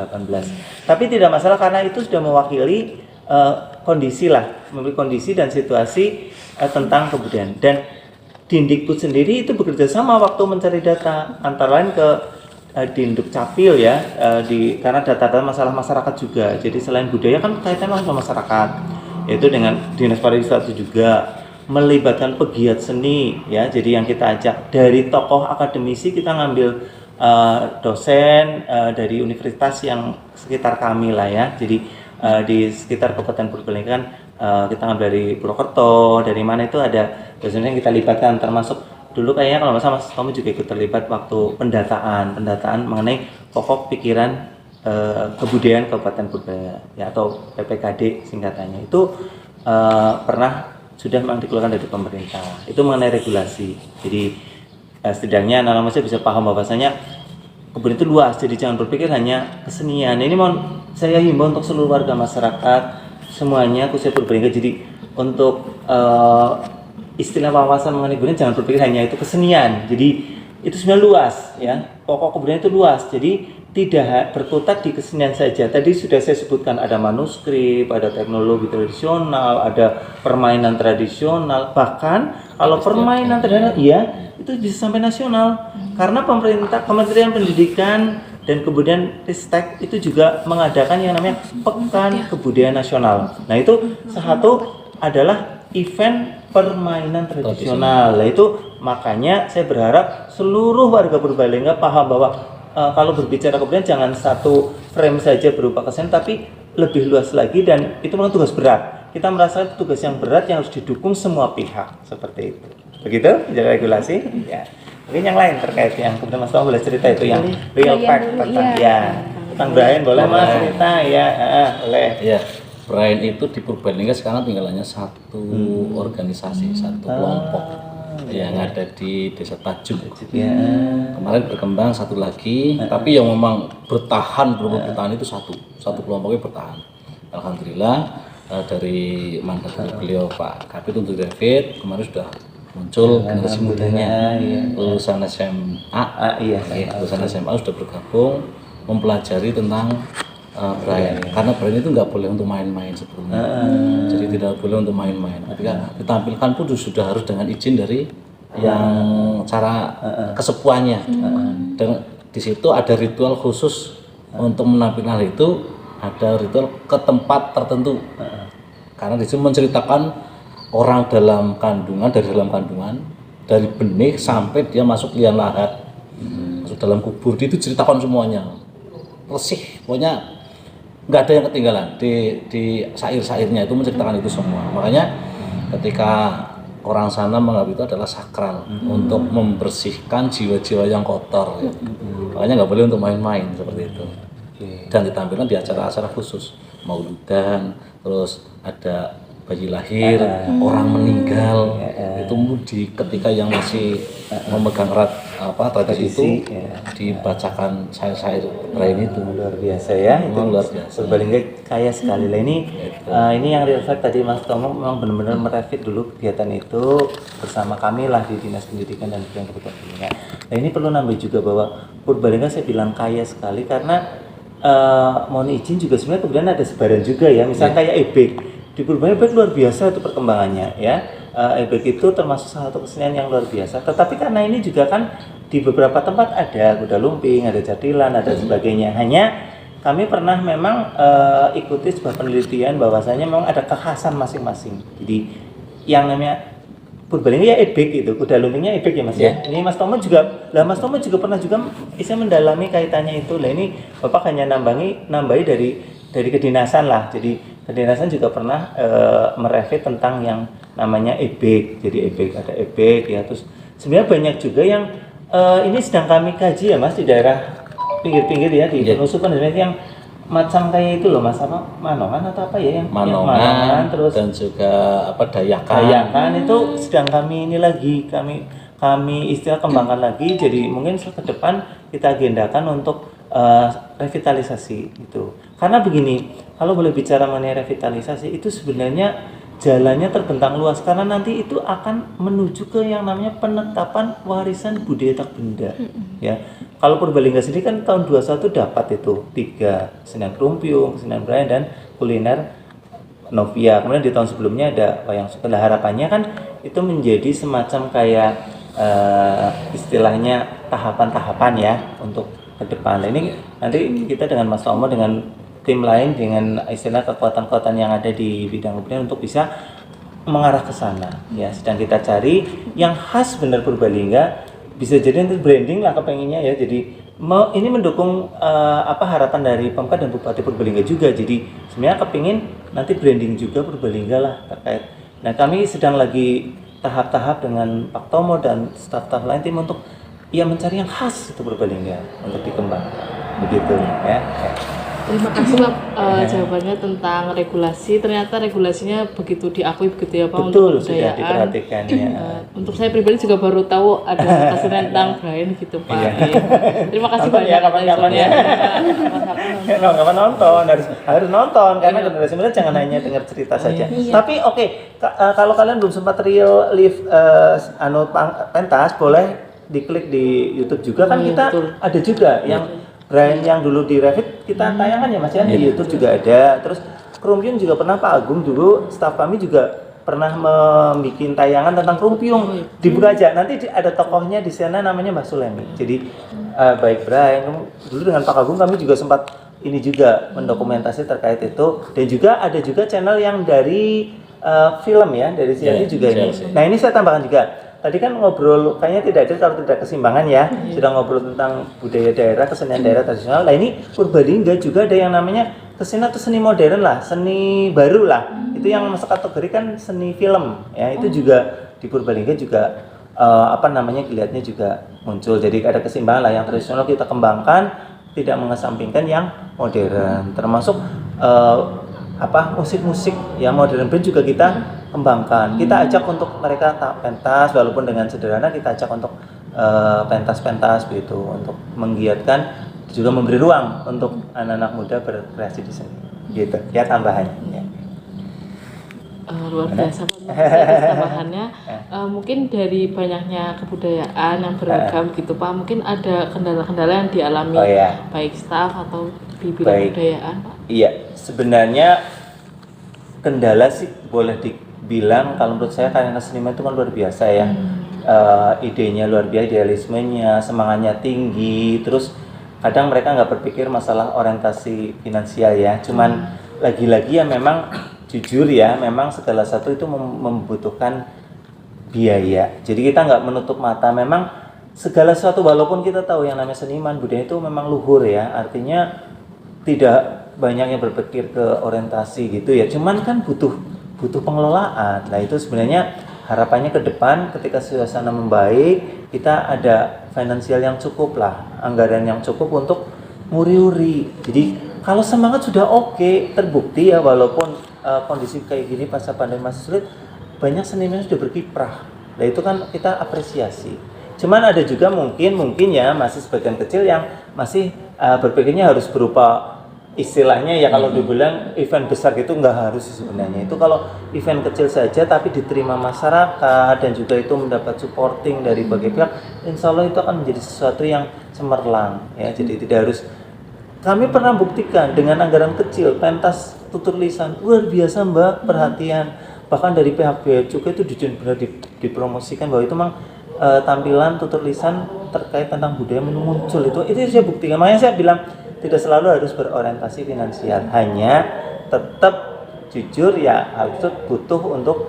Tapi tidak masalah karena itu sudah mewakili kondisi dan situasi tentang kebudayaan. Dan Dindikbud sendiri itu bekerja sama waktu mencari data antara lain ke Dinduk Capil ya, karena data-data masalah masyarakat juga. Jadi selain budaya kan kaitannya sama masyarakat, yaitu dengan Dinas Pariwisata juga. Melibatkan pegiat seni ya, jadi yang kita ajak dari tokoh akademisi, kita ngambil dosen dari universitas yang sekitar kami lah ya. Jadi di sekitar Kabupaten Purbalingga kan kita ngambil dari Purwokerto, dari mana itu ada dosen yang kita libatkan, termasuk dulu kayaknya kalau nggak salah Mas Tomo juga ikut terlibat waktu pendataan mengenai pokok pikiran kebudayaan Kabupaten Purbalingga ya, atau PPKD singkatannya. Itu pernah sudah memang dikeluarkan dari pemerintah. Itu mengenai regulasi. Jadi setidaknya anak-anak manusia bisa paham bahwasanya kebudayaan itu luas. Jadi jangan berpikir hanya kesenian. Ini mohon saya himbau untuk seluruh warga masyarakat semuanya khususnya Purbalingga. Jadi untuk istilah wawasan mengenai kebudayaan jangan berpikir hanya itu kesenian. Jadi itu sebenarnya luas ya. Pokok kebudayaan itu luas. Jadi tidak berkutat di kesenian saja. Tadi sudah saya sebutkan ada manuskrip, ada teknologi tradisional, ada permainan tradisional. Bahkan kalau permainan tradisional iya itu bisa sampai nasional. Karena pemerintah, Kementerian Pendidikan dan Kebudayaan Ristek itu juga mengadakan yang namanya Pekan Kebudayaan Nasional. Nah, itu satu adalah event permainan tradisional. Nah, itu makanya saya berharap seluruh warga Purbalingga paham bahwa kalau berbicara kebudayaan jangan satu frame saja berupa kesenian, tapi lebih luas lagi dan itu memang tugas berat. Kita merasa itu tugas yang berat yang harus didukung semua pihak seperti itu. Begitu menjaga regulasi. Ya. Mungkin yang lain terkait yang kemudian Mas Tom boleh cerita itu yang real Brian fact dulu, tentang iya. ya. Tentang Brian boleh Mas cerita ya, boleh. Iya, Brian itu di Purbalingga sekarang tinggal hanya satu organisasi, satu kelompok yang ada di Desa Tajuk. Ya. Kemarin berkembang satu lagi, tapi yang memang bertahan benar bertahan itu satu kelompoknya bertahan. Alhamdulillah dari mandat beliau Pak Kapit untuk David kemarin sudah muncul generasi mudanya, lulusan SMA, lulusan SMA sudah bergabung mempelajari tentang Brian, karena Brian itu nggak boleh untuk main-main sebelumnya, jadi tidak boleh untuk main-main. Ketika ditampilkan pun sudah harus dengan izin dari yang cara kesepuannya, dan di situ ada ritual khusus untuk menampilkan hal itu, ada ritual ke tempat tertentu, karena di situ menceritakan orang dalam kandungan, dari benih sampai dia masuk liang lahat, masuk dalam kubur, itu ceritakan semuanya, bersih, pokoknya nggak ada yang ketinggalan di syair-syairnya itu menceritakan itu semua. Makanya ketika orang sana menganggap itu adalah sakral untuk membersihkan jiwa-jiwa yang kotor, ya. Makanya nggak boleh untuk main-main seperti itu. Dan ditampilkan di acara-acara khusus, mauludan, terus ada bayi lahir, orang meninggal, itu ketika yang masih memegang erat tradisi itu dibacakan syair-syair Brian itu. Luar biasa ya, itu luar biasa. Purbalingga kaya sekali lah ini yang real fact tadi Mas Tomo memang benar-benar merevit dulu kegiatan itu bersama kami lah di Dinas Pendidikan dan Kebudayaan Kabupaten Purbalingga. Nah ini perlu nambah juga bahwa Purbalingga saya bilang kaya sekali karena mohon izin juga sebenarnya kemudian ada sebaran juga ya, misalnya kayak ebek di Purbalingga ebek luar biasa itu perkembangannya ya. Ebek itu termasuk salah satu kesenian yang luar biasa, tetapi karena ini juga kan di beberapa tempat ada kuda lumping, ada jatilan, ada sebagainya. Hanya kami pernah memang ikuti sebuah penelitian bahwasanya memang ada kekhasan masing-masing. Jadi yang namanya Purbalingga ya ebek itu, kuda lumpingnya ebek ya Mas ya. Ini Mas Tomo juga pernah juga bisa mendalami kaitannya itu. Lah ini Bapak hanya nambahi dari kedinasan lah. Jadi kedinasan juga pernah merevit tentang yang namanya ebek. Jadi ada ebek ya. Terus sebenarnya banyak juga yang ini sedang kami kaji ya Mas di daerah pinggir-pinggir ya di Penusukan yang macam kayak itu loh Mas, apa Manongan atau apa ya yang Manongan terus dan juga Dayakan itu sedang kami istilah kembangkan lagi. Jadi mungkin ke depan kita agendakan untuk revitalisasi itu. Karena begini, kalau boleh bicara mengenai revitalisasi itu sebenarnya jalannya terbentang luas karena nanti itu akan menuju ke yang namanya penetapan warisan budaya tak benda. Ya. Kalau Purbalingga sendiri kan tahun 21 dapat itu 3 kesenian krumpiung, kesenian Brian dan kuliner Novia. Kemudian di tahun sebelumnya ada wayang sukendha. Harapannya kan itu menjadi semacam kayak istilahnya tahapan-tahapan ya untuk ke depan. Nah, ini nanti kita dengan Mas Tomo dengan tim lain dengan istilah kekuatan-kekuatan yang ada di bidang kebudayaan untuk bisa mengarah ke sana. Ya, sedang kita cari yang khas benar Purbalingga, bisa jadi nanti branding lah kepenginnya ya. Jadi ini mendukung harapan dari Pemkab dan Bupati Purbalingga juga. Jadi sebenarnya kepingin nanti branding juga Purbalingga lah terkait. Nah, kami sedang lagi tahap-tahap dengan Pak Tomo dan staf-staf lain tim untuk mencari yang khas itu Purbalingga untuk dikembangkan. Begitu ya. Terima kasih Pak jawabannya tentang regulasi. Ternyata regulasinya begitu diakui begitu ya Pak. Betul, untuk sudah kebudayaan. diperhatikan ya. Untuk saya pribadi juga baru tahu ada kesenian tentang Brian gitu Pak. Iya. Terima kasih Nonton banyak ya kapan-kapan ya. Kapan nonton harus nonton karena generasi muda jangan hanya dengar cerita saja. Tapi oke, kalau kalian belum sempat real live pentas boleh diklik di YouTube juga kan kita ada juga yang Brian yang dulu di Revit kita tayangkan ya Mas ya, di YouTube juga ada. Terus Krumpiung juga pernah Pak Agung dulu staf kami juga pernah membuat tayangan tentang Krumpiung. Dibuka aja nanti ada tokohnya di sana namanya Mbak Sulemi. Jadi baik Brian dulu dengan Pak Agung kami juga sempat ini juga mendokumentasi terkait itu, dan juga ada juga channel yang dari film ya dari CLC juga ini. Nah ini saya tambahkan juga. Tadi kan ngobrol kayaknya tidak ada kalau tidak keseimbangan ya. Sudah ngobrol tentang budaya daerah, kesenian daerah tradisional. Nah ini Purbalingga juga ada yang namanya kesini tuh seni modern lah, seni baru lah. Itu yang masuk kategori kan seni film ya. Itu juga di Purbalingga juga kelihatannya juga muncul. Jadi ada keseimbangan lah, yang tradisional kita kembangkan, tidak mengesampingkan yang modern. Termasuk musik-musik ya, modern band juga kita kembangkan. Kita ajak untuk mereka pentas, walaupun dengan sederhana kita ajak untuk pentas-pentas begitu, untuk menggiatkan, juga memberi ruang untuk anak-anak muda berkreasi di sini gitu ya, tambahannya ya. Luar biasa Pak, tambahannya mungkin dari banyaknya kebudayaan yang beragam gitu Pak, mungkin ada kendala-kendala yang dialami baik staf atau di bidang kebudayaan Pak? Iya, sebenarnya kendala sih boleh dibilang, kalau menurut saya karena seniman itu kan luar biasa ya. Idenya luar biasa, idealismenya, semangatnya tinggi, terus kadang mereka nggak berpikir masalah orientasi finansial ya, cuman lagi-lagi ya memang jujur ya, memang segala satu itu membutuhkan biaya. Jadi kita nggak menutup mata, memang segala sesuatu, walaupun kita tahu yang namanya seniman budaya itu memang luhur ya, artinya tidak banyak yang berpikir ke orientasi gitu ya, cuman kan butuh pengelolaan. Nah itu sebenarnya harapannya ke depan ketika suasana membaik, kita ada finansial yang cukup lah, anggaran yang cukup untuk nguri-uri. Jadi kalau semangat sudah oke, terbukti ya, walaupun kondisi kayak gini pasca pandemi masih sulit, banyak seniman sudah berkiprah. Nah itu kan kita apresiasi. Cuman ada juga mungkin ya masih sebagian kecil yang masih berpikirnya harus berupa istilahnya ya, kalau dibilang event besar gitu nggak harus sebenarnya. Itu kalau event kecil saja tapi diterima masyarakat dan juga itu mendapat supporting dari berbagai pihak, insya Allah itu akan menjadi sesuatu yang cemerlang ya. Jadi tidak harus, kami pernah buktikan dengan anggaran kecil, pentas tutur lisan luar biasa Mbak, perhatian bahkan dari pihak bea cukai itu benar dipromosikan bahwa itu memang tampilan tutur lisan terkait tentang budaya muncul. Itu saya buktikan. Makanya saya bilang tidak selalu harus berorientasi finansial, hanya tetap jujur ya, hal itu butuh untuk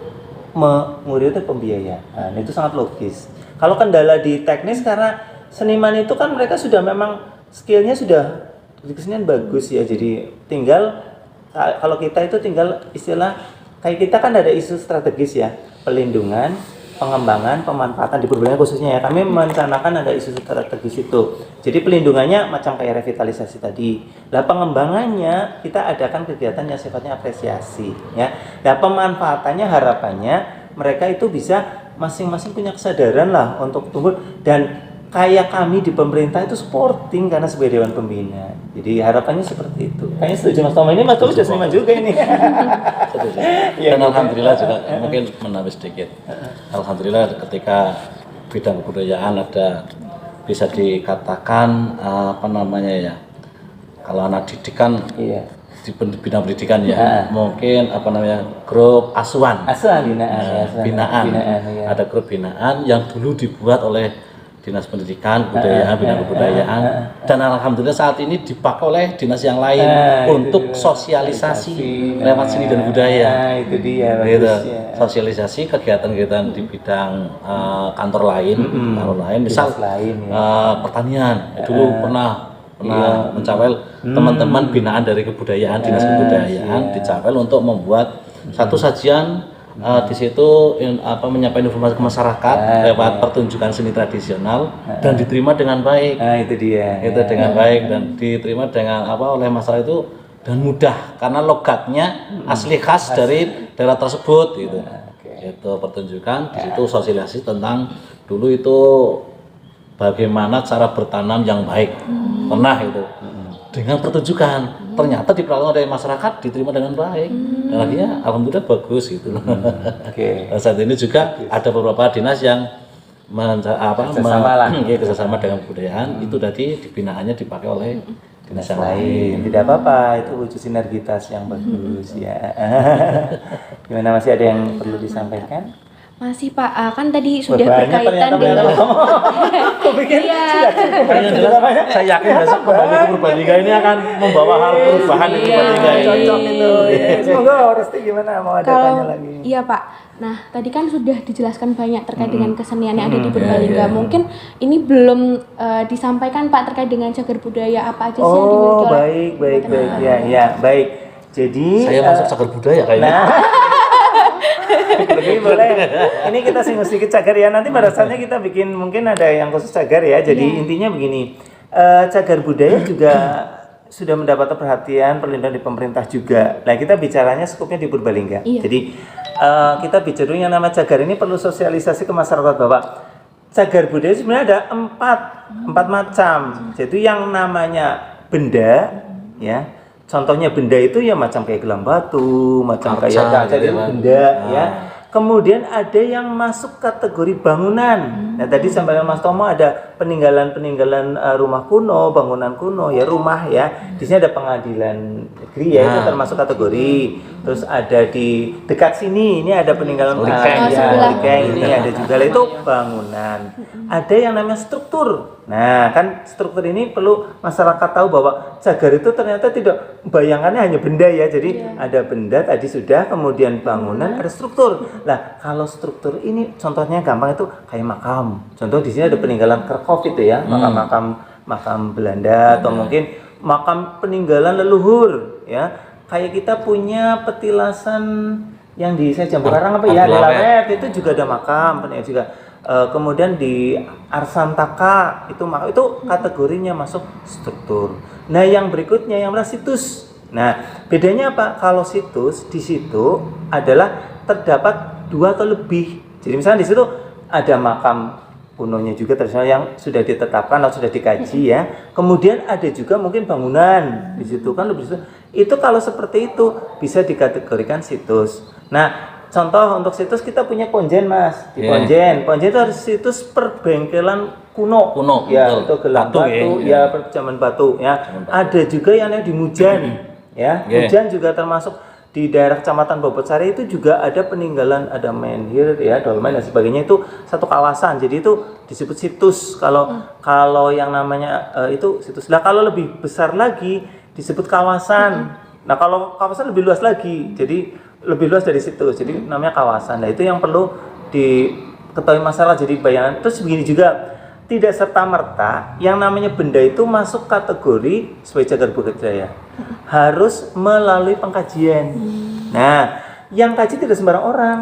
mengurus pembiayaan. Nah, itu sangat logis. Kalau kendala di teknis, karena seniman itu kan mereka sudah memang skillnya sudah di kesenian bagus ya, jadi tinggal kalau kita itu tinggal istilah kayak kita kan ada isu strategis ya, pelindungan, pengembangan, pemanfaatan di Purbalingga khususnya ya, kami merencanakan ada isu strategis itu. Jadi pelindungannya macam kayak revitalisasi tadi. Lah pengembangannya kita adakan kegiatan yang sifatnya apresiasi ya. Nah pemanfaatannya harapannya mereka itu bisa masing-masing punya kesadaran lah untuk tumbuh, dan kayak kami di pemerintah itu supporting karena sebagai dewan pembina. Jadi harapannya seperti itu. Kayaknya setuju Mas Toma, ini Mas Toma sudah seniman juga ini. Dan alhamdulillah juga mungkin menambah sedikit. Alhamdulillah ketika bidang kebudayaan ada, bisa dikatakan kalau anak didik kan di bidang pendidikan ya, mungkin grup asuhan binaan. Ada grup binaan yang dulu dibuat oleh Dinas Pendidikan, Kebudayaan, Bidang Kebudayaan, dan alhamdulillah saat ini dipakai oleh dinas yang lain untuk sosialisasi lewat seni dan budaya. Itu dia. Gitu. Sosialisasi kegiatan-kegiatan di bidang kantor lain, misal pertanian. Dulu pernah mencapai teman-teman binaan dari kebudayaan, dinas kebudayaan dicapai untuk membuat satu sajian. Di situ menyampaikan informasi ke masyarakat lewat pertunjukan seni tradisional dan diterima dengan baik. Itu dia. Itu dengan baik dan diterima dengan oleh masyarakat itu dan mudah karena logatnya asli khas dari daerah tersebut gitu. Itu pertunjukan, di situ sosialisasi tentang dulu itu bagaimana cara bertanam yang baik. Pernah itu. Dengan pertunjukan ternyata diperlakukan oleh masyarakat diterima dengan baik dan akhirnya alhamdulillah bagus gitu. Saat ini juga ada beberapa dinas yang kerjasama dengan kebudayaan itu tadi dibinaannya dipakai oleh dinas yang lain. Tidak apa-apa, itu wujud sinergitas yang bagus ya. Gimana, masih ada yang perlu disampaikan? Masih Pak, kan tadi sudah banyak berkaitan ternyata dengan Aku pikir Iya. Yang jelas saya yakin besok kembali ke Purbalingga ini akan membawa hal perubahan di Purbalingga ini. cocok itu. Semoga Resti gimana mau ada kalau tanya lagi. iya Pak. Nah, tadi kan sudah dijelaskan banyak terkait dengan kesenian yang ada di Purbalingga. Mungkin ini belum disampaikan Pak terkait dengan cagar budaya apa aja sih yang dimiliki Oh, oleh baik. Ya, baik. Jadi Saya masuk cagar budaya kayaknya. Nah, Jadi boleh. Ini kita singgung sedikit cagar ya. Nanti pada saatnya kita bikin mungkin ada yang khusus cagar ya. Jadi intinya begini, cagar budaya juga sudah mendapat perhatian perlindungan di pemerintah juga. Nah kita bicaranya skupnya di Purbalingga. Iya. Jadi kita bicara yang namanya cagar ini perlu sosialisasi ke masyarakat bahwa cagar budaya sebenarnya ada empat macam. Jadi yang namanya benda ya. Contohnya benda itu ya macam kayak gelang batu, macam kayak kaca gitu ya, benda ya. Kemudian ada yang masuk kategori bangunan. Nah tadi sampaikan Mas Tomo ada peninggalan rumah kuno, bangunan kuno ya rumah ya. Di sini ada pengadilan negeri ya itu termasuk kategori. Terus ada di dekat sini ini ada peninggalan Likeng ini ada juga itu bangunan. Ada yang namanya struktur. Nah kan struktur ini perlu masyarakat tahu bahwa cagar itu ternyata tidak bayangannya hanya benda ya. Jadi ada benda tadi sudah, kemudian bangunan, ada struktur. Nah kalau struktur ini contohnya gampang itu kayak makam. Contoh di sini ada peninggalan Kerkhof itu ya, makam Belanda atau mungkin makam peninggalan leluhur ya. Kayak kita punya petilasan yang di Jambu Karang apa ya, di Lawet itu juga ada makam juga. Kemudian di Arsantaka itu kategorinya masuk struktur. Nah yang berikutnya yang adalah situs. Nah bedanya apa? Kalau situs di situ adalah terdapat 2 atau lebih. Jadi misalnya di situ ada makam kunonya juga tradisional yang sudah ditetapkan atau sudah dikaji ya. Kemudian ada juga mungkin bangunan di situ kan lebih. Itu kalau seperti itu bisa dikategorikan situs. Nah contoh untuk situs kita punya Ponjen Mas. Di Ponjen itu harus situs perbengkelan kuno ya, betul. Itu gelang batu ya, zaman batu ya. Ada juga yang di Mujan ya. Mujan juga termasuk di daerah Kecamatan Bobotsari itu juga ada peninggalan, ada menhir ya, dolmen dan sebagainya, itu satu kawasan. Jadi itu disebut situs. Kalau yang namanya itu situs. Nah, kalau lebih besar lagi disebut kawasan. Nah, kalau kawasan lebih luas lagi. Jadi lebih luas dari situs. Jadi namanya kawasan. Nah, itu yang perlu diketahui masalah. Jadi bayangan terus begini juga, tidak serta-merta yang namanya benda itu masuk kategori sebagai cagar budaya. Harus melalui pengkajian. Nah, yang kaji tidak sembarang orang.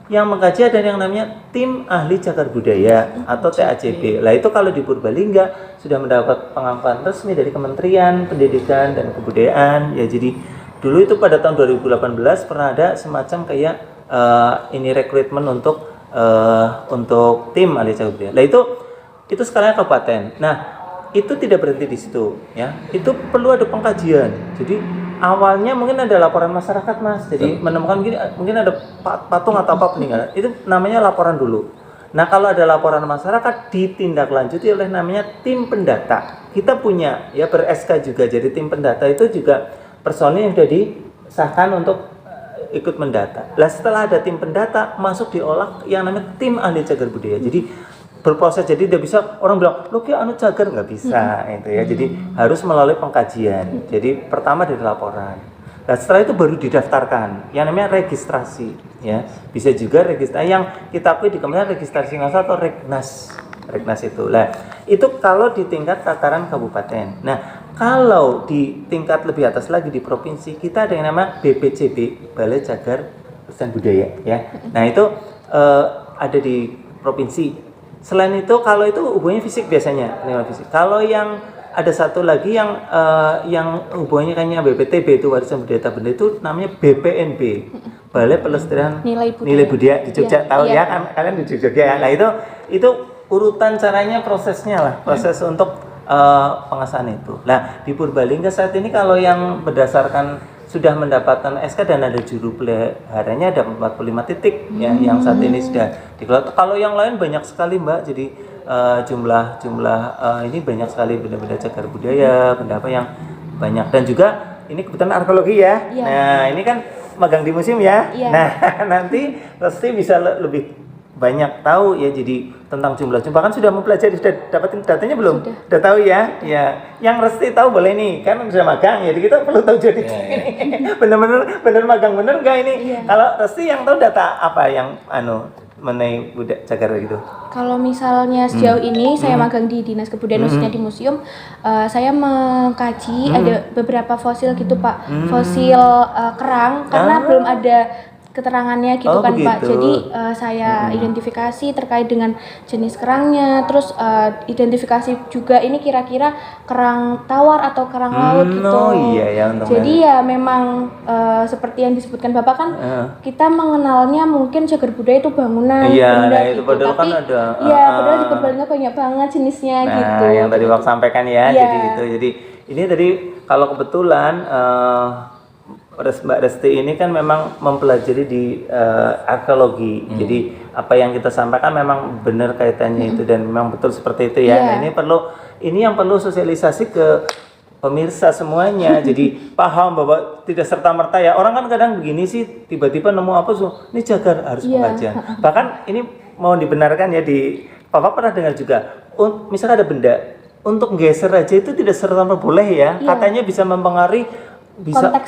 Yang mengkaji ada yang namanya tim ahli cagar budaya atau TACB. Lah itu kalau di Purbalingga sudah mendapat pengakuan resmi dari Kementerian Pendidikan dan Kebudayaan. Ya jadi dulu itu pada tahun 2018 pernah ada semacam kayak ini rekrutmen untuk tim ahli cagar budaya. Lah itu sekarang kabupaten. Nah, itu tidak berhenti di situ ya. Itu perlu ada pengkajian. Jadi awalnya mungkin ada laporan masyarakat Mas. Jadi menemukan mungkin ada patung atau apa peninggalan. Itu namanya laporan dulu. Nah, kalau ada laporan masyarakat ditindaklanjuti oleh namanya tim pendata. Kita punya ya ber-SK juga. Jadi tim pendata itu juga personil yang sudah disahkan untuk ikut mendata. Lah setelah ada tim pendata masuk diolah yang namanya tim ahli cagar budaya. Jadi berproses, jadi tidak bisa orang bilang lo kayak cagar, nggak bisa itu ya. Jadi harus melalui pengkajian. Jadi pertama dari laporan. Nah setelah itu baru didaftarkan yang namanya registrasi ya. Bisa juga registrasi yang kita akui di Kementerian Registrasi Nasional atau Regnas itu. Nah itu kalau di tingkat tataran kabupaten. Nah kalau di tingkat lebih atas lagi di provinsi kita ada yang namanya BPCB, Balai Cagar Pelestarian Budaya ya. Nah itu ada di provinsi. Selain itu, kalau itu hubungannya fisik biasanya, fisik. Kalau yang ada satu lagi yang hubungannya kayaknya BPTB itu warisan budaya benda itu namanya BPNB, Balai Pelestarian Nilai Budaya di Jogja. Tahu ya kan kalian di Jogja ya. Nah itu urutan caranya, prosesnya lah, proses untuk pengesahan itu. Nah di Purbalingga saat ini kalau yang berdasarkan sudah mendapatkan SK dan ada juru peliharanya ada 45 titik ya yang saat ini sudah dikelola. Kalau yang lain banyak sekali Mbak. Jadi jumlah ini banyak sekali benda-benda cagar budaya, benda apa yang banyak, dan juga ini kebetulan arkeologi ya. Nah, ini kan magang di museum ya. Nah, nanti pasti bisa lebih banyak tahu ya, jadi tentang jumlah bahkan sudah mempelajari, sudah dapatin datanya belum? Sudah tahu ya? Ya, yang Resti tahu boleh nih, kan sudah magang ya, jadi kita perlu tahu jadi bener magang bener nggak ini? Kalau Resti yang tahu data apa yang mengenai budak cagar gitu? Kalau misalnya sejauh ini saya magang di Dinas Kebudayaan khususnya di museum, saya mengkaji ada beberapa fosil gitu Pak, fosil kerang karena belum ada keterangannya gitu kan begitu. Pak. Jadi saya identifikasi terkait dengan jenis kerangnya, terus identifikasi juga ini kira-kira kerang tawar atau kerang laut gitu. Oh iya ya, jadi ya memang seperti yang disebutkan Bapak kan, kita mengenalnya mungkin cagar budaya itu bangunan, benda itu gitu. padahal Tapi kan ada padahal di Purbalingga banyak banget jenisnya gitu. yang tadi Bapak sampaikan ya, jadi ini tadi kalau kebetulan Mbak Resti ini kan memang mempelajari di arkeologi, jadi apa yang kita sampaikan memang benar kaitannya itu dan memang betul seperti itu ya. Nah, ini yang perlu sosialisasi ke pemirsa semuanya, jadi paham bahwa tidak serta merta ya, orang kan kadang begini sih tiba-tiba nemu apa ini cagar harus pengajian. Bahkan ini mau dibenarkan ya, di Bapak pernah dengar juga, misalnya ada benda untuk geser aja itu tidak serta merta boleh ya, katanya bisa mempengaruhi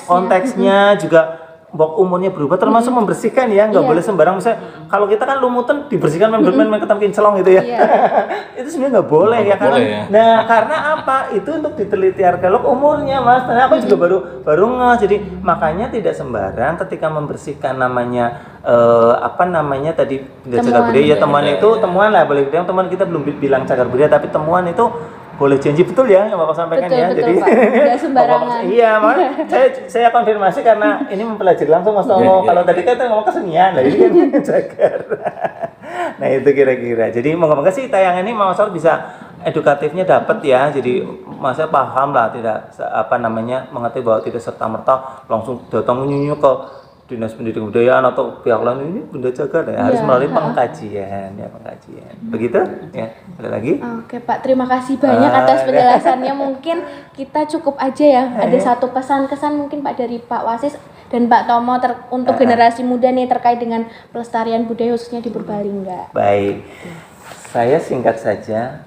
konteksnya juga, umurnya berubah, termasuk membersihkan ya, nggak boleh sembarang. Misalnya kalau kita kan lumutan dibersihkan main ketam kincelong gitu ya, itu sebenarnya nggak boleh ya, karena nah karena apa, itu untuk diteliti arkeolog umurnya Mas, nah aku juga baru ngeh. Jadi makanya tidak sembarang ketika membersihkan namanya tadi benda cagar budaya ya, temuan lah, boleh bilang temuan, kita belum bilang cagar budaya tapi temuan itu boleh janji, betul ya yang Bapak sampaikan ya. Betul, jadi nggak sembarangan. Iya, saya konfirmasi karena ini mempelajari langsung Mas Tomo. Kalau tadi kan ngomong kesenian, lah ini kan cagar. Nah itu kira-kira. Jadi moga-moga sih tayangan ini Mas Or bisa edukatifnya dapat ya. Jadi Mas paham lah, tidak mengerti bahwa tidak serta merta langsung datang nyunyu ke Dinas Pendidikan Kebudayaan atau pihak lain, ini benda cagar ya, harus melalui pengkajian. Begitu ya. Ada lagi? Oke Pak, terima kasih banyak atas penjelasannya. Mungkin kita cukup aja ya. Ada satu pesan-kesan mungkin Pak dari Pak Wasis dan Pak Tomo untuk generasi muda nih terkait dengan pelestarian budaya khususnya di Purbalingga. Baik, saya singkat saja,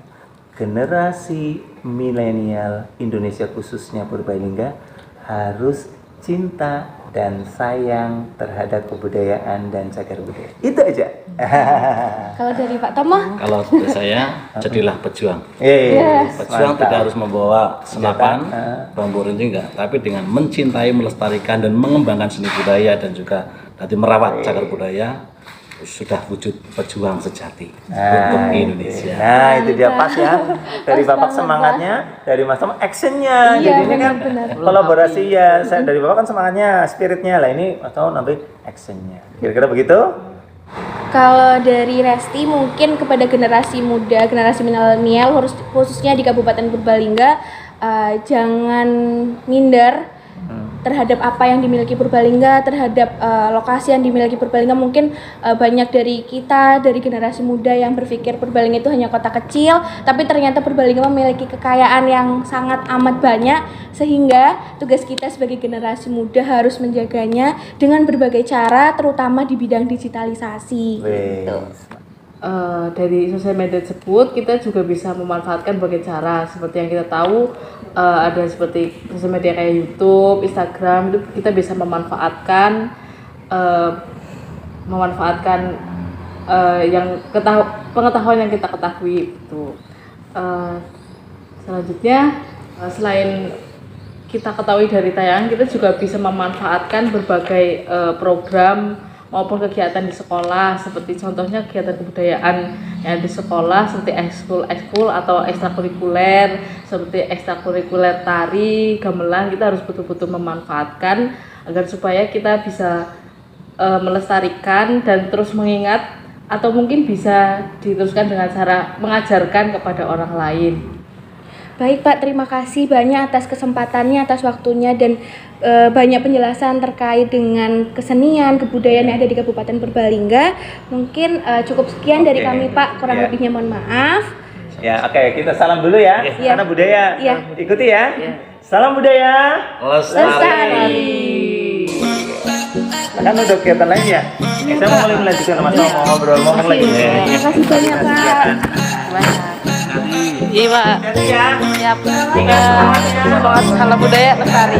generasi milenial Indonesia khususnya Purbalingga harus cinta dan sayang terhadap kebudayaan dan cagar budaya. Itu aja. Kalau dari Pak Tomo? Kalau dari saya, jadilah pejuang. Mantap. Pejuang tidak harus membawa senapan, bambu runcing enggak, tapi dengan mencintai, melestarikan dan mengembangkan seni budaya dan juga nanti merawat cagar budaya, sudah wujud pejuang sejati untuk Indonesia. Nah itu dia pas ya, dari Bapak semangatnya, dari Mas Tom actionnya. Jadi ini kan kolaborasi ya. Saya dari Bapak kan semangatnya, spiritnya lah, ini Mas Tom nanti actionnya. Kira-kira begitu? Kalau dari Resti mungkin kepada generasi muda, generasi milenial khususnya di Kabupaten Purbalingga, jangan minder terhadap apa yang dimiliki Purbalingga, terhadap lokasi yang dimiliki Purbalingga. Mungkin banyak dari kita, dari generasi muda yang berpikir Purbalingga itu hanya kota kecil, tapi ternyata Purbalingga memiliki kekayaan yang sangat amat banyak, sehingga tugas kita sebagai generasi muda harus menjaganya dengan berbagai cara, terutama di bidang digitalisasi. Gitu. Dari sosial media tersebut kita juga bisa memanfaatkan berbagai cara, seperti yang kita tahu ada seperti sosial media kayak YouTube, Instagram, itu kita bisa memanfaatkan pengetahuan yang kita ketahui itu. Selanjutnya selain kita ketahui dari tayangan, kita juga bisa memanfaatkan berbagai program maupun kegiatan di sekolah, seperti contohnya kegiatan kebudayaan yang di sekolah seperti ekskul atau ekstrakurikuler, seperti ekstrakurikuler tari, gamelan. Kita harus betul-betul memanfaatkan agar supaya kita bisa melestarikan dan terus mengingat, atau mungkin bisa diteruskan dengan cara mengajarkan kepada orang lain. Baik Pak, terima kasih banyak atas kesempatannya, atas waktunya, dan banyak penjelasan terkait dengan kesenian, kebudayaan yang ada di Kabupaten Purbalingga. Mungkin cukup sekian dari kami Pak, kurang lebihnya mohon maaf. Ya, oke, kita salam dulu ya, karena budaya. Ikuti ya. Salam budaya Lestari. Kan udah kegiatan lain ya. Saya mau mulai melanjutkan Mas mau ngobrol ngomong lagi ya. Terima kasih banyak Pak. Iya Pak. Ya. Siap. Semangat budaya lestari.